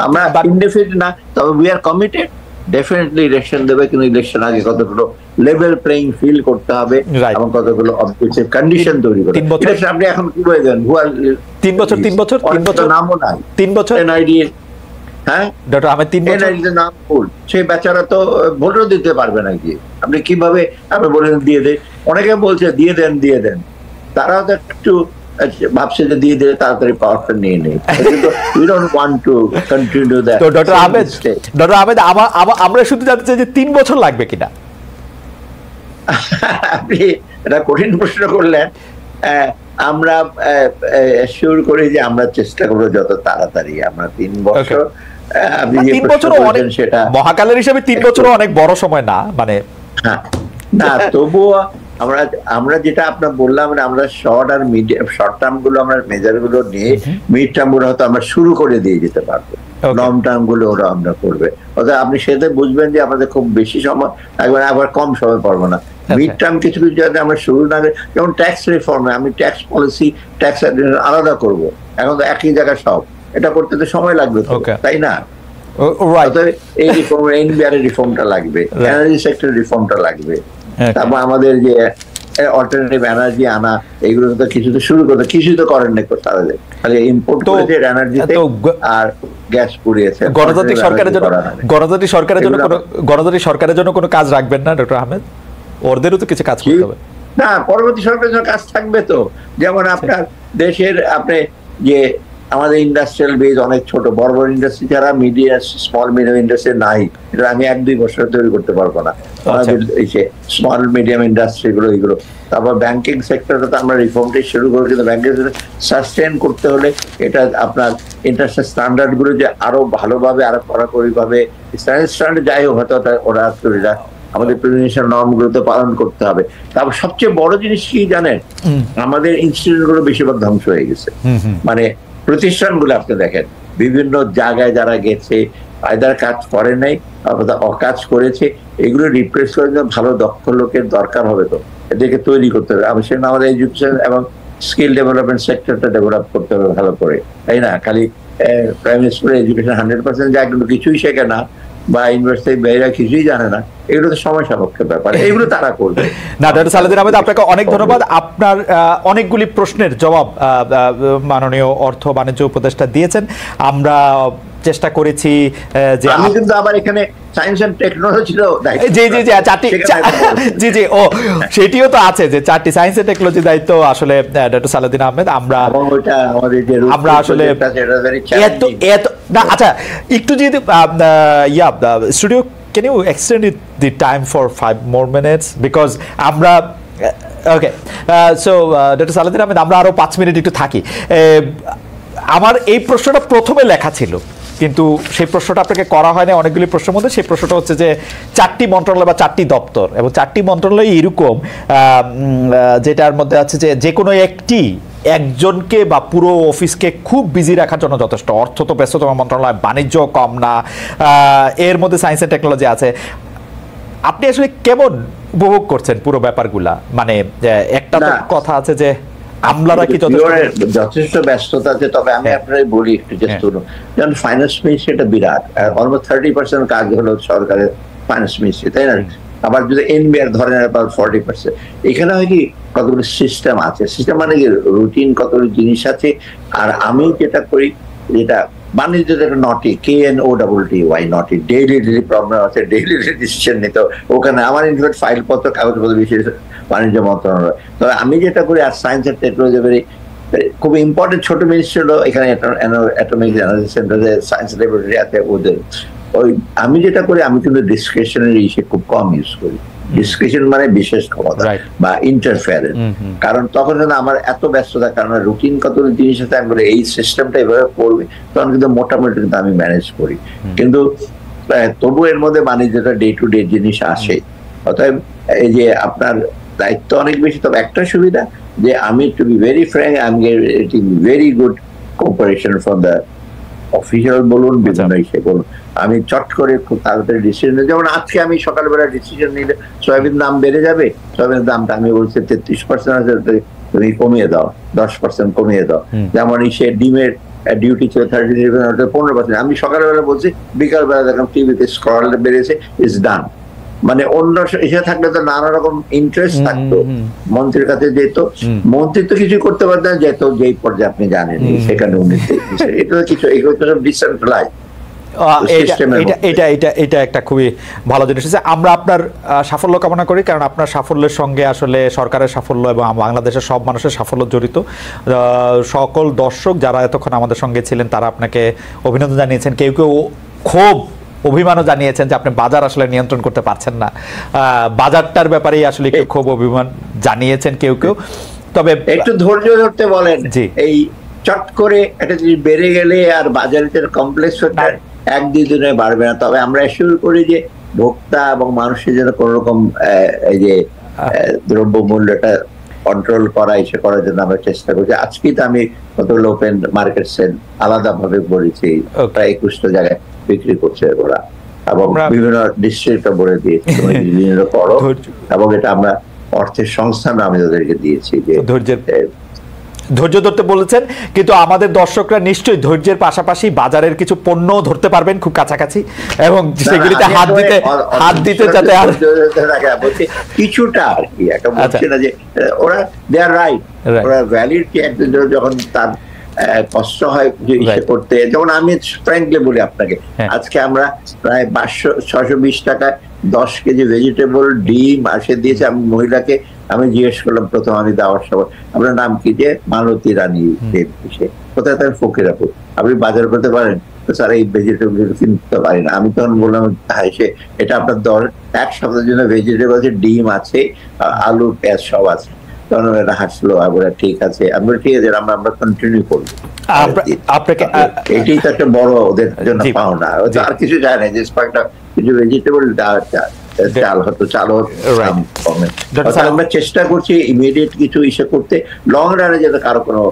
আমরা ইনডেফিনিট না। তবে we are committed, definitely election দেবে, কিন্তু ইলেকশন আগে কতগুলো লেভেল প্লেইং ফিল্ড করতে হবে এবং কতগুলো অবজেক্টিভ কন্ডিশন তৈরি করতে হবে। ইলেকশন আপনি এখন কি বলে দেন, 3 বছর নামও নাই, 3 বছর এনআইডি, হ্যাঁ ডক্টর আহমেদ 3 বছর নাম ভুল, সেই বেচারা তো ভোটও দিতে পারবে না। গিয়ে আপনি কিভাবে আপনি বলেন দিয়ে দেন, অনেকে বলছে দিয়ে দেন, তারাও তো একটু ভাবছে যে দিয়ে দিলে তাড়াতাড়ি পাওয়ারটা নিয়ে নেই। We don't want to continue that. তো ডক্টর আহমেদ আমরা শুধু জানতে চাই যে 3 বছর লাগবে কিনা। আপনি এটা কঠিন প্রশ্ন করলেন। আমরা শিওর করি যে আমরা চেষ্টা করবো যত তাড়াতাড়ি। আমরা 3 বছর, আপনি যে প্রশ্ন করেছেন সেটা মহাকালের হিসেবে 3 বছরও অনেক বড় সময় না, মানে না, তবুও আমরা যেটা আপনার বললাম, আমরা শর্ট আর মিডিয়াম, শর্ট টার্ম গুলো আমরা মেজার গুলো নিয়ে মিড টার্ম গুলো হয়তো আমরা শুরু করে দিয়ে যেতে পারবো, লং টার্ম গুলো ওরা আমরা করবে। অর্থাৎ আপনি সেটা বুঝবেন যে আমাদের খুব বেশি সময় একবার আবার কম সময় পারবো না। মিড টার্ম কিছু কিছু যাতে আমরা শুরু না করি, যেমন ট্যাক্স রিফর্মে আমি ট্যাক্স পলিসি, ট্যাক্স আলাদা করব, এখন তো একই জায়গায় সব, এটা করতে তো সময় লাগবে, তাই না? এই রিফর্ম, এনবিআর এর রিফর্মটা লাগবে, এনার্জি সেক্টর রিফর্মটা লাগবে, তারপর আমাদের যে অল্টারনেটিভ এনার্জি আনা, এগুলো তো কিছু তো শুরু করতে, কিছু তো করেন না, খালি ইম্পোর্ট করেছে এনার্জিতে আর গ্যাস পুড়িয়েছে। গণতান্ত্রিক সরকারের জন্য কোনো কাজ রাখবেন না ডক্টর আহমেদ? ওদেরও তো কিছু কাজ করতে হবে না, পরবর্তী সরকারের জন্য কাজ থাকবে তো। যেমন আপনার দেশের, আপনি যে আমাদের ইন্ডাস্ট্রিয়াল বেজ অনেক ছোট, বড় বড় ইন্ডাস্ট্রি যারা স্মল মিডিয়াম ইন্ডাস্ট্রি নাই, এটা আমি 1-2 বছর তৈরি করতে পারবো না। স্মল মিডিয়াম ইন্ডাস্ট্রি গুলো, এগুলো। তারপর ব্যাংকিং সেক্টরটা তো আমরা রিফর্মটাই শুরু করবো, কিন্তু ব্যাংকিং সাস্টেন করতে হলে এটা আপনার ইন্টারন্যাশনাল স্ট্যান্ডার্ড গুলো যে আরো ভালোভাবে, আরো কড়াকড়ি ভাবে, স্ট্যান্ডার্ড যাই হোক হয়তো ওরা আমাদের প্রিভিলেশন নর্ম গুলো তো পালন করতে হবে। তারপর সবচেয়ে বড় জিনিস কি জানেন, আমাদের ইনস্টিটিউট গুলো বেশিরভাগ ধ্বংস হয়ে গেছে। মানে প্রতিষ্ঠানগুলো আপনি দেখেন, বিভিন্ন জায়গায় যারা গেছে, আইদার কাজ করে নাই, অকাজ করেছে, এগুলো রিপ্লেস করার জন্য ভালো দক্ষ লোকের দরকার হবে, তো এদেরকে তৈরি করতে হবে। আমাদের এডুকেশন এবং স্কিল ডেভেলপমেন্ট সেক্টরটা ডেভেলপ করতে হবে ভালো করে, তাই না? খালি প্রাইমারি স্কুলে এডুকেশন 100% যায়, কিন্তু কিছুই শেখে না, বা ইউনিভার্সিটি বাইরে কিছুই জানে না, এগুলো তো সময় সাপেক্ষ ব্যাপার, এগুলো তারা করবে না। ডক্টর সালাউদ্দিন আহমেদ, আপনাকে অনেক ধন্যবাদ। আপনার অনেকগুলি প্রশ্নের জবাব মাননীয় অর্থ বাণিজ্য উপদেষ্টা দিয়েছেন। আমরা চেষ্টা করেছি যে আমি কিন্তু আবার এখানে সায়েন্স এন্ড টেকনোলজিরও দায়িত্ব, জি ও সেটিও তো আছে, যে 4টি সায়েন্স এন্ড টেকনোলজি দায়িত্ব আসলে ডক্টর সালাউদ্দিন আহমেদ। আমরা আসলে এত না, আচ্ছা একটু যদি studio, can you extend the time for 5 more minutes, because আমরা ওকে, সো ডক্টর সালাউদ্দিন আহমেদ, আমরা আরো 5 মিনিট একটু থাকি। আমার এই প্রশ্নটা প্রথমে লেখা ছিল, কিন্তু সেই প্রশ্নটা আপনাকে করা হয় না। অনেকগুলি প্রশ্নের মধ্যে সেই প্রশ্নটা হচ্ছে যে 4টি মন্ত্রণালয় বা 4টি দপ্তর, এবং 4টি মন্ত্রণালয় এরকম যেটার মধ্যে আছে যে কোনো একটি একজনকে বা পুরো অফিসকে খুব বিজি রাখার জন্য যথেষ্ট। অর্থ তো ব্যস্ততম মন্ত্রণালয়, বাণিজ্য কম না, এর মধ্যে সায়েন্স এন্ড টেকনোলজি আছে। আপনি আসলে কেমন উপভোগ করছেন পুরো ব্যাপারগুলা? মানে একটা তো কথা আছে যে আমলারা কি যথেষ্ট ব্যস্ততা আছে, তবে আমি আপনারাই বলি একটু, যেমন ফাইন্যান্স মিনিস্ট্রি এটা বিরাট, অলমোস্ট 30% কাজ হলো সরকারের ফাইন্যান্স মিনিস্ট্রি, তাই না? আবার যদি এনবিআর ধরেন 40%। এখানে হয় কি, কতগুলো সিস্টেম আছে, সিস্টেম মানে কি রুটিন, কতগুলো জিনিস আছে। আর আমি যেটা করি, যেটা বাণিজ্য নটি, KNOTTY নটি, ডেইলি প্রবলেম আছে, ডেইলি ডিসিশন নিতে, ওখানে আমার ইনফ্যাক্ট ফাইলপত্র, কাগজপত্র বিশেষ বাণিজ্য মন্ত্রণালয়। তবে আমি যেটা করি, আর সায়েন্স এন্ড টেকনোলজি খুব ইম্পর্টেন্ট ছোট মিনিস্ট্রি হলো এখানে অ্যাটমিক এনার্জি সেন্টারে সায়েন্স ল্যাবরেটরি আছে ওদের। ওই আমি যেটা করি, আমি কিন্তু ডিসক্রিপশনারি ইস্যু খুব কম ইউজ করি, ডিসক্রিশন মানে বিশেষ ক্ষমতা বা ইন্টারফেয়ারেন্স। কারণ তখন আমার এত ব্যস্ততার কারণে রুটিন কত জিনিস আছে, আমি বলি এই সিস্টেমটা এভাবে করবে, তখন কিন্তু মোটামুটি কিন্তু আমি ম্যানেজ করি। কিন্তু তবু এর মধ্যে যেটা ডে টু ডে জিনিস আসে, অতএব এই যে আপনার দায়িত্ব অনেক বেশি। তবে একটা সুবিধা যে আমি, to be very frank, I am getting very good cooperation from the official বলুন, বিভিন্ন ইসে বলুন। আমি চট করে খুব তাড়াতাড়ি ডিসিশন নিই। যেমন আজকে আমি সকালবেলা ডিসিশন নিলে সয়াবিন দাম বেড়ে যাবে, সয়াবিনের দামটা আমি বলছি 33% আছে, তুমি কমিয়ে দাও, 10% কমিয়ে দাও। যেমন সে ডিমের ডিউটি ছিল 15%, আমি সকালবেলা বলছি, বিকালবেলা দেখলাম টিভিতে স্ক্রল বেড়েছে, ইজ ডান। মানে অন্য এসে থাকলে তো নানা রকম ইন্টারেস্ট থাকতো, মন্ত্রীর কাছে যেত, মন্ত্রী তো কিছু করতে পারতেন, যেত যেই পর্যায়ে আপনি জানেন সেখানে উনি এটা কিছু, এগুলো তো সব ডিসেন্ট্রালাইজ। এটা একটা খুবই ভালো জিনিস। আমরা আপনার সাফল্য কামনা করি, কারণ আপনার সাফল্যের সঙ্গে আসলে সরকারের সাফল্য এবং বাংলাদেশের সব মানুষের সাফল্য জড়িত। সকল দর্শক যারা এতক্ষণ আমাদের সঙ্গে ছিলেন তারা আপনাকে অভিনন্দন জানিয়েছেন, কেউ কেউ খুব অভিমানও জানিয়েছেন যে আপনি বাজার আসলে নিয়ন্ত্রণ করতে পারছেন না, বাজারটার ব্যাপারেই আসলে কেউ খুব অভিমান জানিয়েছেন কেউ কেউ। তবে একটু ধৈর্য ধরতে বলেন, এই চট করে একটা জিনিস বেড়ে গেলে আর বাজারের কমপ্লেক্স এক দুই দিনে বাড়বে না। তবে আমরা শুরু করি যে ভোক্তা এবং মানুষের জন্য কোন রকম এই যে দ্রব্য মূল্যটা কন্ট্রোল করা, এসে করার জন্য আমরা চেষ্টা করছি। আজকে তো আমি কতগুলো ওপেন মার্কেট সেল আলাদা ভাবে বলেছি, প্রায় 21টা জায়গায় বিক্রি করছে ওরা, এবং বিভিন্ন ডিস্ট্রিক্টে বলে দিয়েছি বিভিন্ন করো, এবং এটা আমরা অর্থের সংস্থান আমি তাদেরকে দিয়েছি যে ধৈর্য ধরতে বলেছেন। কিন্তু আমাদের দর্শকরা নিশ্চয়ই ধৈর্যের পাশাপাশি বাজারের কিছু পণ্য ধরতে পারবেন খুব কাছাকাছি, এবং সেগুলিতে হাত দিতে যাতে আর কিছুটা আর কি একটা বলছে না যে ওরা দে আর রাইট, ওরা ভ্যালিড কি একজন যখন তার কষ্ট হয় করতে। যেমন আমি ফ্র্যাঙ্কলি বলি আপনাকে, আজকে আমরা প্রায় 620 টাকায় 10 কেজি ভেজিটেবল ডিম আসে দিয়েছে। আমি মহিলাকে আমি জিজ্ঞেস করলাম প্রথম আমি দেওয়ার সময়, আপনার নাম কি? যে মালতী রানী। কোথায়? তার ফকিরাপুর। আপনি বাজার করতে পারেন? স্যার এই ভেজিটেবল কিনতে পারি না। আমি তখন বললাম, এটা আপনার দর, এক সপ্তাহের জন্য ভেজিটেবল আছে, ডিম আছে, আলু পেঁয়াজ সব আছে। তখন এটা হাসলো, বলে ঠিক আছে। আমি বলি ঠিক আছে, আমরা কন্টিনিউ করবো। এটাই তো একটা বড় ওদের জন্য পাওনা, আর কিছু যায় না, যে কিছু ভেজিটেবল চাল হতো, আমরা চেষ্টা করছি ইমিডিয়েট কিছু ইসে করতে, লং রানে যাতে কারো কোনো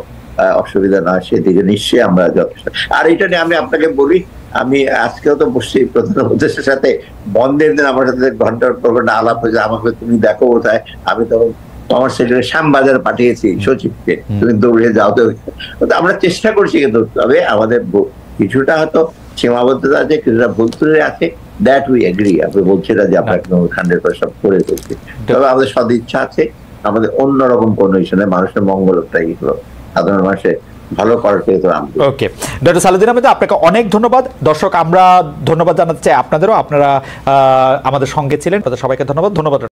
অসুবিধা না, সেদিকে নিশ্চয়ই আমরা যথেষ্ট। আর এটা নিয়ে আমি আপনাকে বলি, আমি আজকেও তো বসছি প্রধানমন্ত্রীর সাথে, বন্ধের দিন আমার সাথে ঘন্টার পর ঘন্টা আলাপ হয়েছে, আমাকে তুমি দেখো কোথায়, আমি তখন কমার্স সেক্রেটারি শ্যামবাজার পাঠিয়েছি সচিবকে, তুমি দৌড়ে যাও। তো আমরা চেষ্টা করছি, কিন্তু তবে আমাদের কিছুটা হয়তো সীমাবদ্ধতা আছে, কিছুটা ভুল ত্রুটি আছে, দ্যাট উই এগ্রি। আপনি বলছি না যে আমরা 100% করে করছি, তবে আমাদের সদিচ্ছা আছে, আমাদের অন্যরকম কোন ইস্যু নেই, মানুষের মঙ্গলটাই সাধারণ মানুষের ভালো করার ক্ষেত্রে। ওকে, ডক্টর সালাউদ্দিন আহমেদ, আপনাকে অনেক ধন্যবাদ। দর্শক আমরা ধন্যবাদ জানাতে চাই আপনাদেরও, আপনারা আমাদের সঙ্গে ছিলেন, সবাইকে ধন্যবাদ।